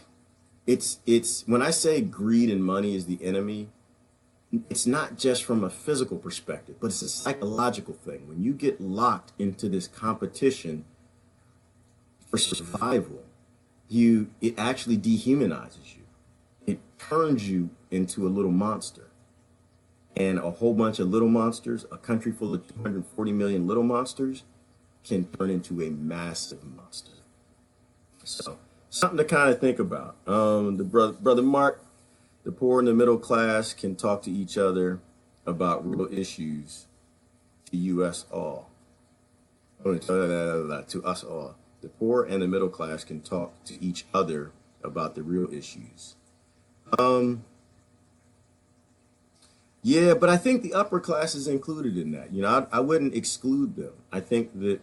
it's when I say greed and money is the enemy, it's not just from a physical perspective, but it's a psychological thing. When you get locked into this competition for survival, it actually dehumanizes you. It turns you into a little monster. And a whole bunch of little monsters, a country full of 240 million little monsters, can turn into a massive monster. So, something to kind of think about. The brother Mark, the poor and the middle class can talk to each other about real issues to us all. To us all. The poor and the middle class can talk to each other about the real issues. Yeah, but I think the upper class is included in that. You know, I wouldn't exclude them. I think that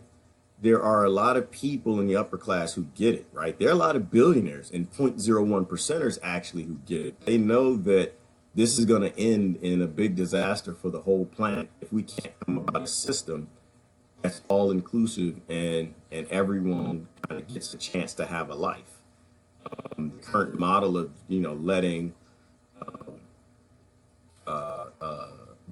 there are a lot of people in the upper class who get it, right? There are a lot of billionaires and 0.01 percenters actually who get it. They know that this is going to end in a big disaster for the whole planet if we can't come up with a system that's all inclusive and everyone kind of gets a chance to have a life. The current model of, you know, letting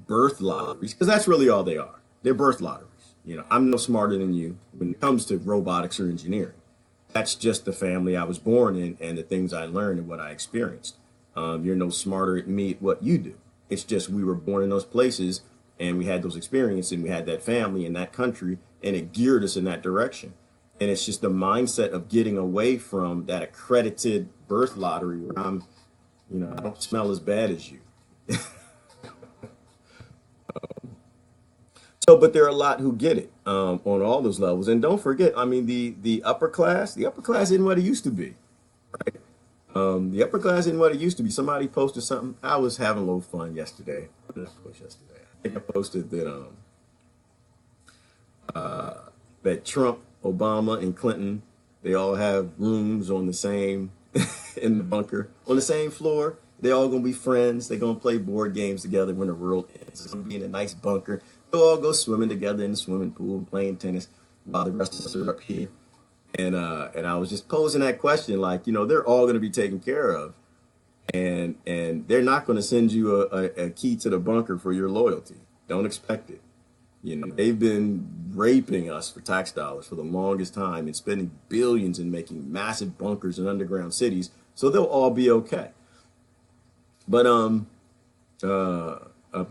birth lotteries, because that's really all they are. They're birth lotteries. You know, I'm no smarter than you when it comes to robotics or engineering. That's just the family I was born in and the things I learned and what I experienced. You're no smarter at me at what you do. It's just we were born in those places and we had those experiences and we had that family in that country and it geared us in that direction. And it's just the mindset of getting away from that accredited birth lottery where I'm, you know, I don't smell as bad as you. So, but there are a lot who get it on all those levels. And don't forget, I mean, the upper class isn't what it used to be, right? The upper class isn't what it used to be. Somebody posted something. I was having a little fun yesterday. What did I post yesterday? I think I posted that that Trump, Obama, and Clinton, they all have rooms on the same in the bunker on the same floor. They're all gonna be friends. They're gonna play board games together when the world ends. It's gonna be in a nice bunker. They'll all go swimming together in the swimming pool, playing tennis, while the rest of us are up here. And I was just posing that question, like, you know, they're all going to be taken care of, and they're not going to send you a key to the bunker for your loyalty. Don't expect it. You know, they've been raping us for tax dollars for the longest time and spending billions in making massive bunkers and underground cities, so they'll all be okay. But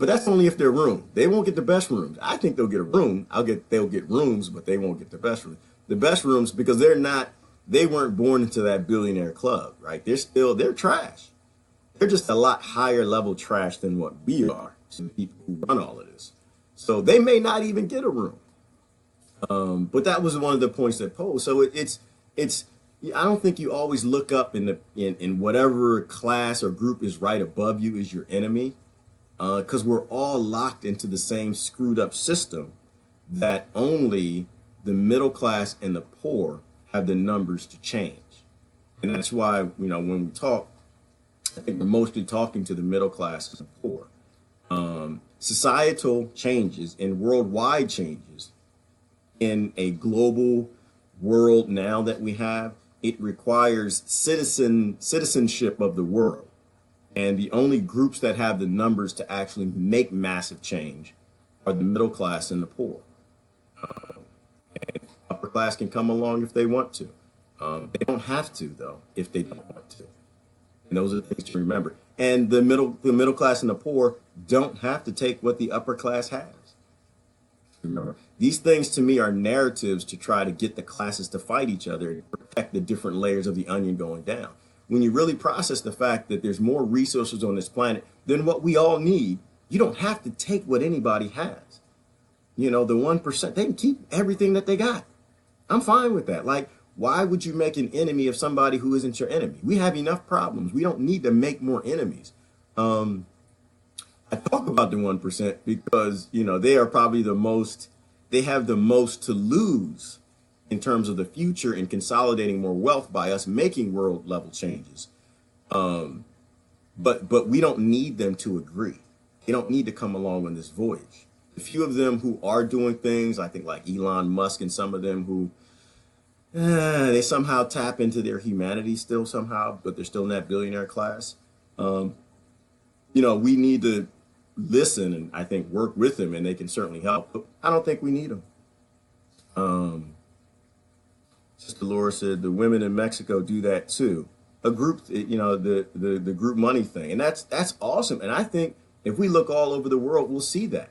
that's only if they're room. They won't get the best rooms. I think they'll get a room. They'll get rooms, but they won't get the best rooms. The best rooms, because they weren't born into that billionaire club, right? They're trash. They're just a lot higher level trash than what we are to the people who run all of this. So they may not even get a room. But that was one of the points that posed. So it's I don't think you always look up in whatever class or group is right above you is your enemy. Because we're all locked into the same screwed up system that only the middle class and the poor have the numbers to change. And that's why, you know, when we talk, I think we're mostly talking to the middle class and the poor. Societal changes and worldwide changes in a global world now that we have, it requires citizenship of the world. And the only groups that have the numbers to actually make massive change are the middle class and the poor. And upper class can come along if they want to. They don't have to, though, if they don't want to. And those are the things to remember. And the middle class and the poor don't have to take what the upper class has. Remember, these things to me are narratives to try to get the classes to fight each other and protect the different layers of the onion going down. When you really process the fact that there's more resources on this planet than what we all need, you don't have to take what anybody has. You know, the 1%, they can keep everything that they got. I'm fine with that. Like, why would you make an enemy of somebody who isn't your enemy? We have enough problems. We don't need to make more enemies. I talk about the 1% because, you know, they are probably they have the most to lose in terms of the future and consolidating more wealth by us making world level changes. But we don't need them to agree. They don't need to come along on this voyage. The few of them who are doing things, I think like Elon Musk and some of them who they somehow tap into their humanity still somehow, but they're still in that billionaire class. You know, we need to listen and I think work with them, and they can certainly help. But I don't think we need them. Sister Laura said the women in Mexico do that too. A group, you know, the group money thing, and that's awesome. And I think if we look all over the world, we'll see that.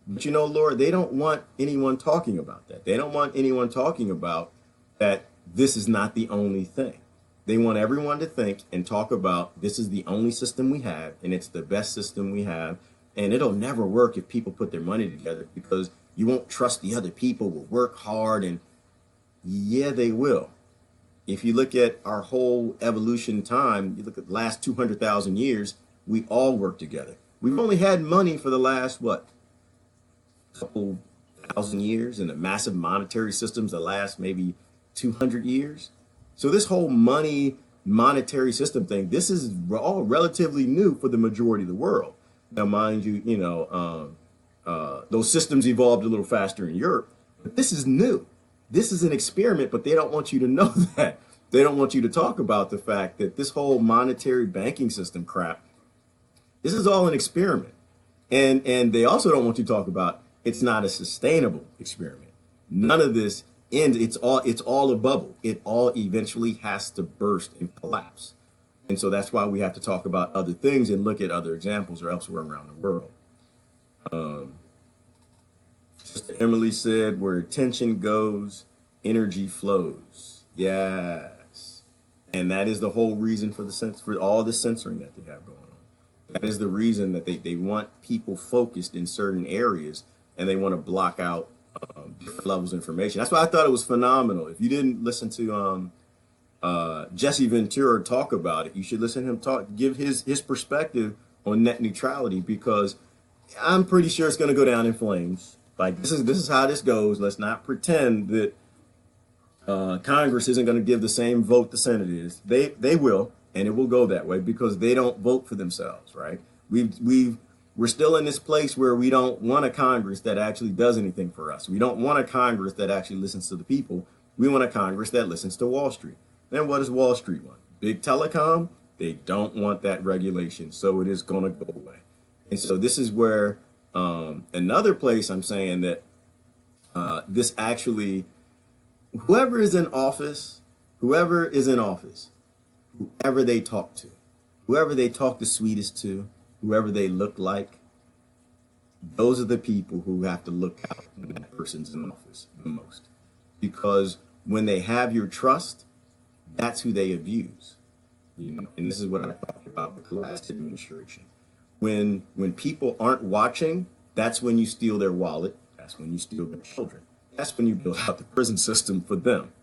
But you know, Laura, they don't want anyone talking about that. They don't want anyone talking about that. This is not the only thing. They want everyone to think and talk about this is the only system we have, and it's the best system we have, and it'll never work if people put their money together because you won't trust the other people will work hard. And yeah, they will. If you look at our whole evolution time, you look at the last 200,000 years, we all work together. We've only had money for the last, couple thousand years, and the massive monetary systems the last maybe 200 years. So this whole money monetary system thing, this is all relatively new for the majority of the world. Now, mind you, those systems evolved a little faster in Europe, but this is new. This is an experiment, but they don't want you to know that. They don't want you to talk about the fact that this whole monetary banking system crap, this is all an experiment. And they also don't want you to talk about it's not a sustainable experiment. None of this ends. It's all a bubble. It all eventually has to burst and collapse. And so that's why we have to talk about other things and look at other examples or elsewhere around the world. Sister Emily said, where attention goes, energy flows. Yes. And that is the whole reason for all the censoring that they have going on. That is the reason that they want people focused in certain areas, and they want to block out different levels of information. That's why I thought it was phenomenal. If you didn't listen to Jesse Ventura talk about it, you should listen to him give his perspective on net neutrality, because I'm pretty sure it's going to go down in flames. Like, this is how this goes. Let's not pretend that Congress isn't going to give the same vote the Senate is. They will, and it will go that way because they don't vote for themselves, right? We're still in this place where we don't want a Congress that actually does anything for us. We don't want a Congress that actually listens to the people. We want a Congress that listens to Wall Street. Then what does Wall Street want? Big telecom? They don't want that regulation, so it is going to go away. And so this is where another place I'm saying that this actually, whoever is in office, whoever they talk to, whoever they talk the sweetest to, whoever they look like, those are the people who have to look out when that person's in office the most. Because when they have your trust, that's who they abuse. And this is what I talked about with the last administration. When people aren't watching, that's when you steal their wallet. That's when you steal their children. That's when you build out the prison system for them.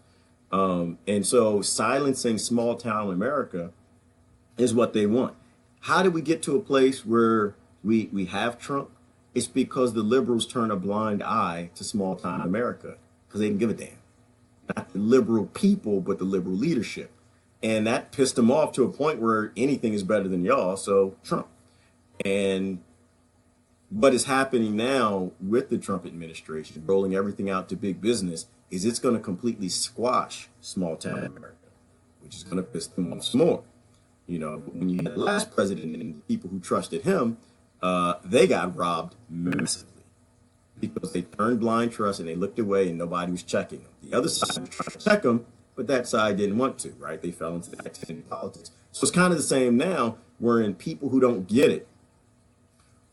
And so silencing small town America is what they want. How did we get to a place where we have Trump? It's because the liberals turn a blind eye to small town America because they didn't give a damn. Not the liberal people, but the liberal leadership. And that pissed them off to a point where anything is better than y'all, so Trump. And what is happening now with the Trump administration, rolling everything out to big business, is it's going to completely squash small town America, which is going to piss them off some more. When you had the last president and the people who trusted him, they got robbed massively because they turned blind trust and they looked away and nobody was checking them. The other side was trying to check them, but that side didn't want to, right? They fell into that politics. So it's kind of the same now, wherein people who don't get it,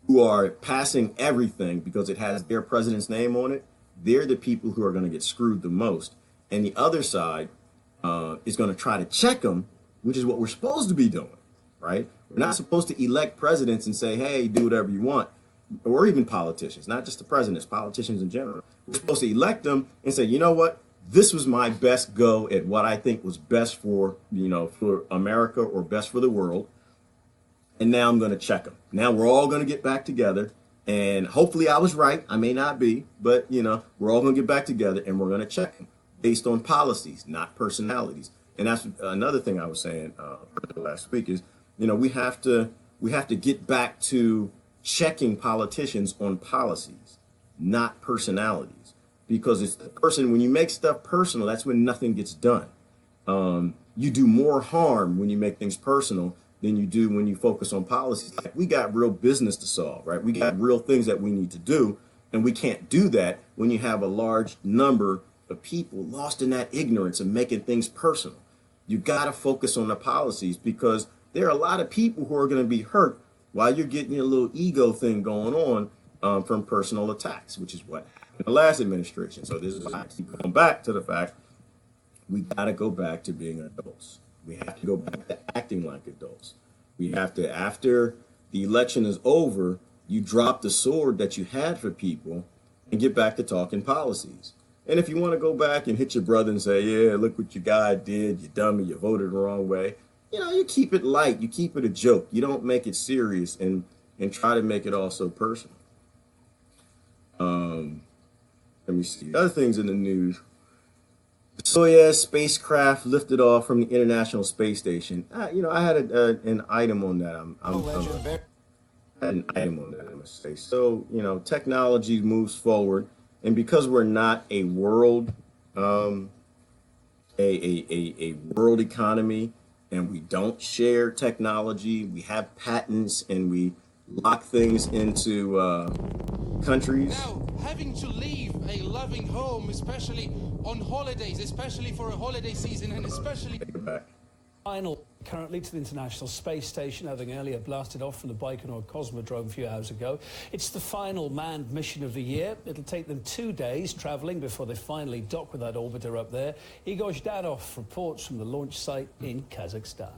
who are passing everything because it has their president's name on it, they're the people who are going to get screwed the most. And the other side is going to try to check them, which is what we're supposed to be doing, right? We're not supposed to elect presidents and say, hey, do whatever you want, or even politicians, not just the presidents, politicians in general. We're supposed to elect them and say, you know what? This was my best go at what I think was best for, for America or best for the world. And now I'm going to check them. Now we're all going to get back together. And hopefully I was right. I may not be, but, we're all going to get back together and we're going to check them based on policies, not personalities. And that's another thing I was saying last week is, we have to get back to checking politicians on policies, not personalities, because it's the person. When you make stuff personal, that's when nothing gets done. You do more harm when you make things personal than you do when you focus on policies. Like, we got real business to solve, right? We got real things that we need to do, and we can't do that when you have a large number of people lost in that ignorance of making things personal. You got to focus on the policies, because there are a lot of people who are going to be hurt while you're getting your little ego thing going on from personal attacks, which is what happened in the last administration. So this is why I keep going back to the fact we got to go back to being adults. We have to go back to acting like adults. We have to, after the election is over, you drop the sword that you had for people and get back to talking policies. And if you want to go back and hit your brother and say, yeah, look what your guy did, you dummy, you voted the wrong way, you keep it light, you keep it a joke. You don't make it serious and try to make it all so personal. Let me see. Other things in the news. Soyuz spacecraft lifted off from the International Space Station. I had an item on that. I had an item on that, I must say. So, technology moves forward, and because we're not a world, um, a world economy, and we don't share technology, we have patents, and we lock things into countries.
Now, having to leave a loving home, especially on holidays, especially for a holiday season, and especially...
Take it back.
Final currently to the International Space Station, having earlier blasted off from the Baikonur Cosmodrome a few hours ago. It's the final manned mission of the year. It'll take them 2 days travelling before they finally dock with that orbiter up there. Igor Zhdanov reports from the launch site in Kazakhstan.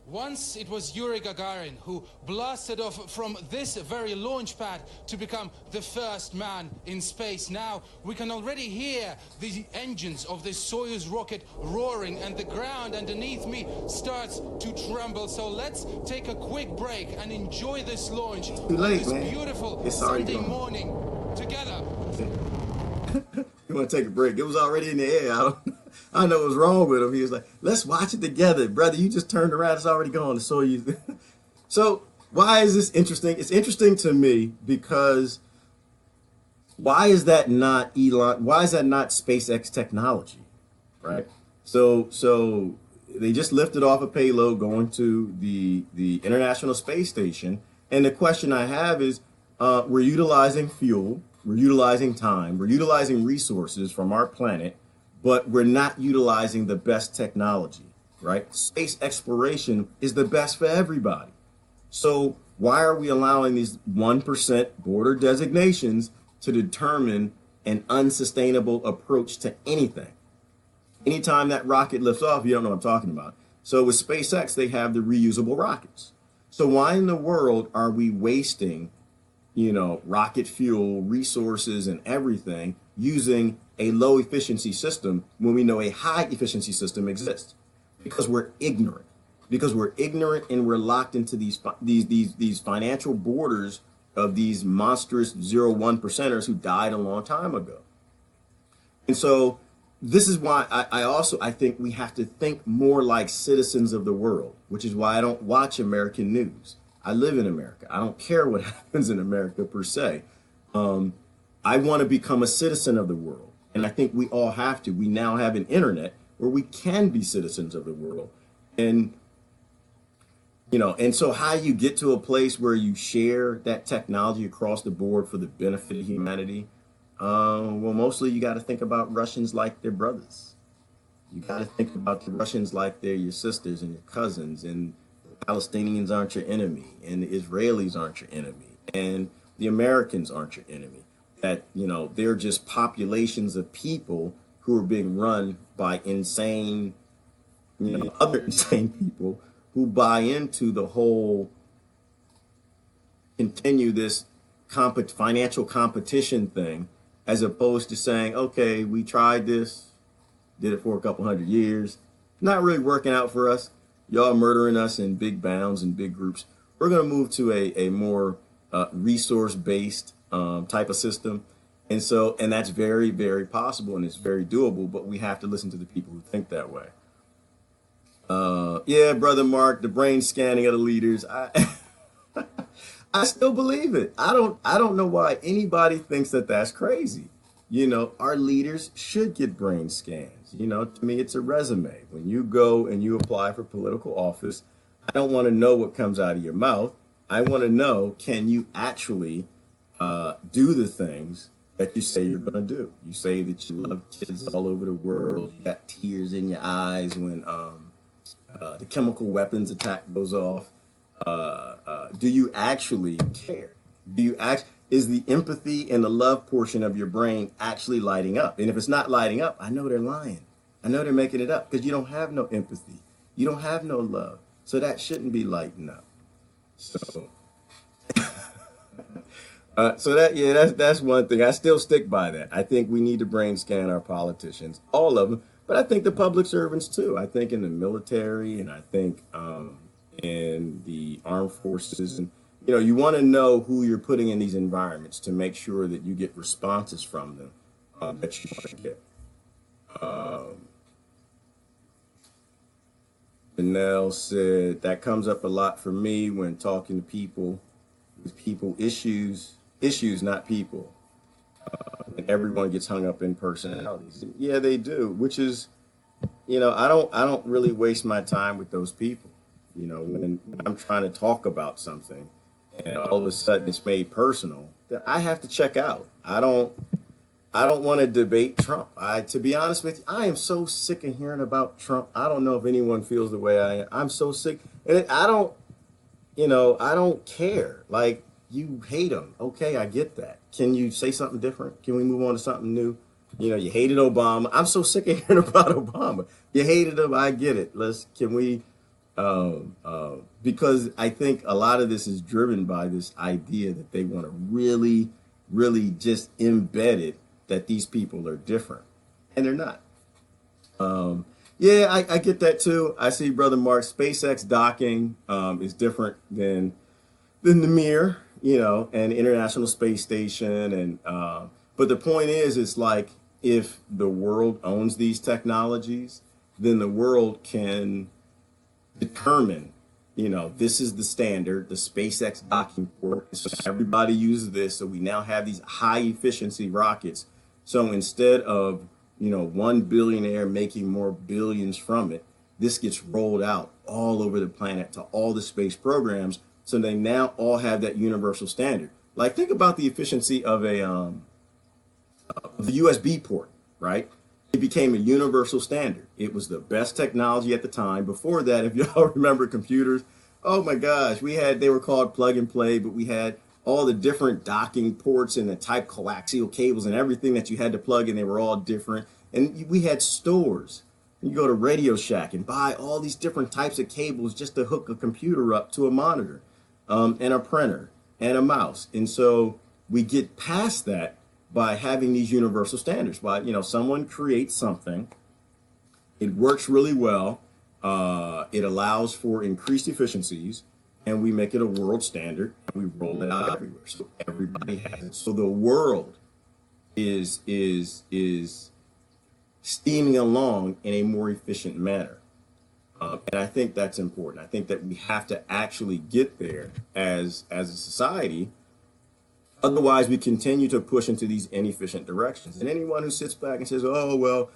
Once it was Yuri Gagarin who blasted off from this very launch pad to become the first man in space. Now we can already hear the engines of this Soyuz rocket roaring, and the ground underneath me starts to tremble. So let's take a quick break and enjoy this launch
Too late,
this
man.
beautiful
It's already
Sunday
gone.
morning together.
You want to take a break? It was already in the air. I don't know what was wrong with him. He was like, let's watch it together. Brother, you just turned around. It's already gone. So why is this interesting? It's interesting to me because why is that not Elon? Why is that not SpaceX technology? Right? So they just lifted off a payload going to the International Space Station. And the question I have is, we're utilizing fuel, we're utilizing time, we're utilizing resources from our planet, but we're not utilizing the best technology, right? Space exploration is the best for everybody. So why are we allowing these 1% border designations to determine an unsustainable approach to anything? Anytime that rocket lifts off, you don't know what I'm talking about. So with SpaceX, they have the reusable rockets. So why in the world are we wasting, rocket fuel, resources, and everything using a low efficiency system when we know a high efficiency system exists? Because we're ignorant. Because we're ignorant and we're locked into these financial borders of these monstrous 0-1%ers who died a long time ago. And so this is why I think we have to think more like citizens of the world, which is why I don't watch American news. I live in America. I don't care what happens in America per se. I want to become a citizen of the world. And I think we all have to. We now have an internet where we can be citizens of the world. And, and so how you get to a place where you share that technology across the board for the benefit of humanity, well, mostly you got to think about Russians like their brothers. You got to think about the Russians like they're your sisters and your cousins, and the Palestinians aren't your enemy, and the Israelis aren't your enemy, and the Americans aren't your enemy. That, they're just populations of people who are being run by insane, other insane people who buy into the whole continue this financial competition thing, as opposed to saying, okay, we tried this, did it for a couple 100 years, not really working out for us. Y'all murdering us in big bounds and big groups. We're going to move to a more resource-based type of system. And that's very, very possible, and it's very doable, but we have to listen to the people who think that way. Yeah, Brother Mark, the brain scanning of the leaders. I still believe it. I don't know why anybody thinks that that's crazy. Our leaders should get brain scans. To me, it's a resume. When you go and you apply for political office, I don't want to know what comes out of your mouth. I want to know, can you actually do the things that you say you're going to do? You say that you love kids all over the world. You got tears in your eyes when the chemical weapons attack goes off. Do you actually care? Is the empathy and the love portion of your brain actually lighting up? And if it's not lighting up, I know they're lying. I know they're making it up, because you don't have no empathy. You don't have no love. So that shouldn't be lighting up. So, that's one thing. I still stick by that. I think we need to brain scan our politicians, all of them. But I think the public servants too. I think in the military, and I think in the armed forces, and you want to know who you're putting in these environments to make sure that you get responses from them that you want to get. Janelle said that comes up a lot for me when talking to people with people issues, not people. And everyone gets hung up in personalities. Yeah, they do, which is, I don't really waste my time with those people. When I'm trying to talk about something and all of a sudden it's made personal, then I have to check out. I don't want to debate Trump. To be honest with you, I am so sick of hearing about Trump. I don't know if anyone feels the way I am. I'm so sick. And I don't care. Like, you hate him. Okay, I get that. Can you say something different? Can we move on to something new? You hated Obama. I'm so sick of hearing about Obama. You hated him. I get it. Because I think a lot of this is driven by this idea that they want to really, really just embed it that these people are different, and they're not. Yeah, I get that too. I see Brother Mark. SpaceX docking is different than the Mir, and International Space Station, and but the point is, it's like if the world owns these technologies, then the world can determine, this is the standard, the SpaceX docking port. So everybody uses this. So we now have these high efficiency rockets. So instead of, one billionaire making more billions from it, this gets rolled out all over the planet to all the space programs. So they now all have that universal standard. Like, think about the efficiency of the USB port, right? It became a universal standard. It was the best technology at the time. Before that, if y'all remember computers, oh my gosh, they were called plug and play, but we had all the different docking ports and the type coaxial cables and everything that you had to plug in. They were all different. And we had stores. You go to Radio Shack and buy all these different types of cables just to hook a computer up to a monitor, and a printer and a mouse. And so we get past that by having these universal standards. By, someone creates something, it works really well, it allows for increased efficiencies, and we make it a world standard, and we roll it out everywhere. So everybody has it. So the world is steaming along in a more efficient manner. And I think that's important. I think that we have to actually get there as a society. Otherwise, we continue to push into these inefficient directions. And anyone who sits back and says, "Oh, well,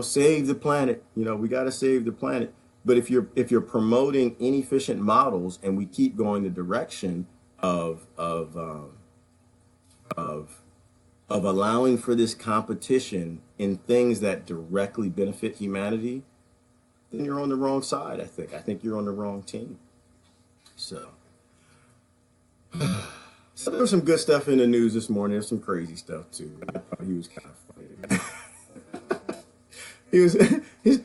save the planet. We got to save the planet." But if you're promoting inefficient models, and we keep going the direction of allowing for this competition in things that directly benefit humanity, then you're on the wrong side. I think you're on the wrong team. So there was some good stuff in the news this morning. There's some crazy stuff too. I thought he was kind of funny.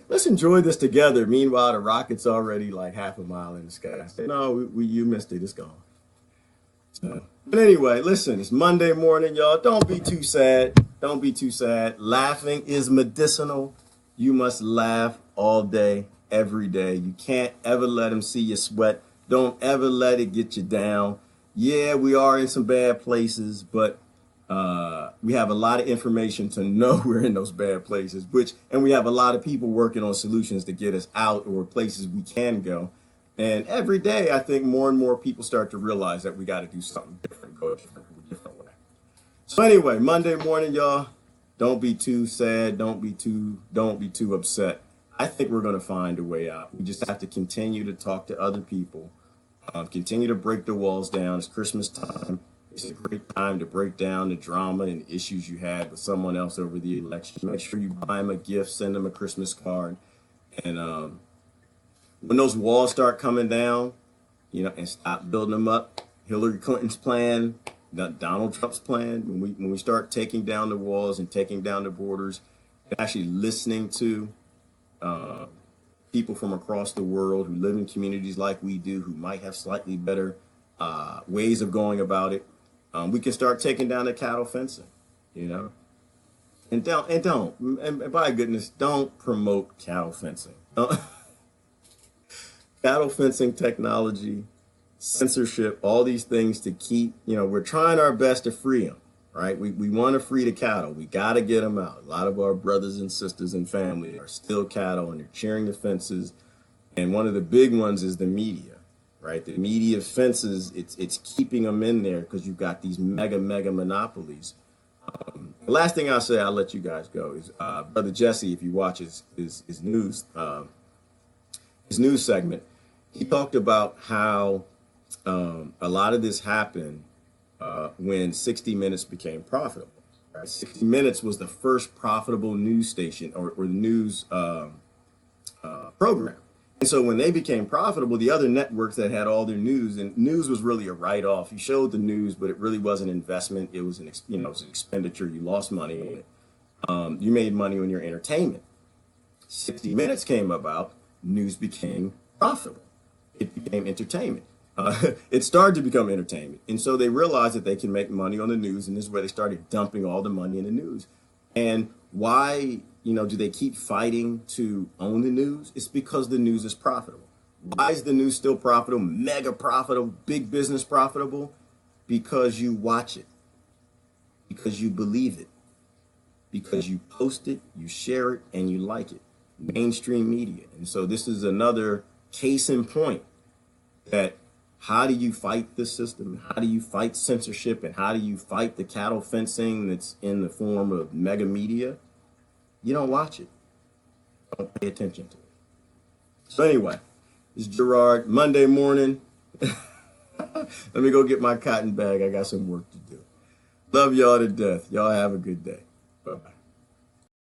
Let's enjoy this together. Meanwhile, the rocket's already like half a mile in the sky. I said, no, you missed it. It's gone. So, but anyway, listen, it's Monday morning, y'all. Don't be too sad. Don't be too sad. Laughing is medicinal. You must laugh all day, every day. You can't ever let them see you sweat. Don't ever let it get you down. Yeah, we are in some bad places, but we have a lot of information to know we're in those bad places, and we have a lot of people working on solutions to get us out or places we can go. And every day, I think more and more people start to realize that we got to do something different, go a different way. So anyway, Monday morning, y'all, don't be too sad. Don't be too upset. I think we're going to find a way out. We just have to continue to talk to other people, continue to break the walls down. It's Christmas time. It's a great time to break down the drama and issues you had with someone else over the election. Make sure you buy them a gift, send them a Christmas card. And when those walls start coming down, and stop building them up, Hillary Clinton's plan, Donald Trump's plan, when we start taking down the walls and taking down the borders, and actually listening to people from across the world who live in communities like we do, who might have slightly better ways of going about it, we can start taking down the cattle fencing, and by goodness, don't promote cattle fencing. Cattle fencing technology, censorship, all these things to keep, we're trying our best to free them, right? We want to free the cattle. We got to get them out. A lot of our brothers and sisters and family are still cattle, and they're cheering the fences. And one of the big ones is the media, right? The media fences, it's keeping them in there because you've got these mega monopolies. The last thing I'll say, I'll let you guys go, is Brother Jesse, if you watch his news segment, he talked about how a lot of this happened when 60 Minutes became profitable. Right? 60 Minutes was the first profitable news station or news program. And so when they became profitable, the other networks that had all their news, and news was really a write-off. You showed the news, but it really wasn't an investment. It was an expenditure. You lost money on it. You made money on your entertainment. 60 Minutes came about. News became profitable. It became entertainment. It started to become entertainment. And so they realized that they can make money on the news, and this is where they started dumping all the money in the news. And why, do they keep fighting to own the news? It's because the news is profitable. Why is the news still profitable, mega profitable, big business profitable? Because you watch it, because you believe it, because you post it, you share it, and you like it. Mainstream media. And so this is another case in point that how do you fight this system? How do you fight censorship? And how do you fight the cattle fencing that's in the form of mega media? You don't watch it. Don't pay attention to it. So anyway, this is Gerard, Monday morning. Let me go get my cotton bag. I got some work to do. Love y'all to death. Y'all have a good day. Bye-bye.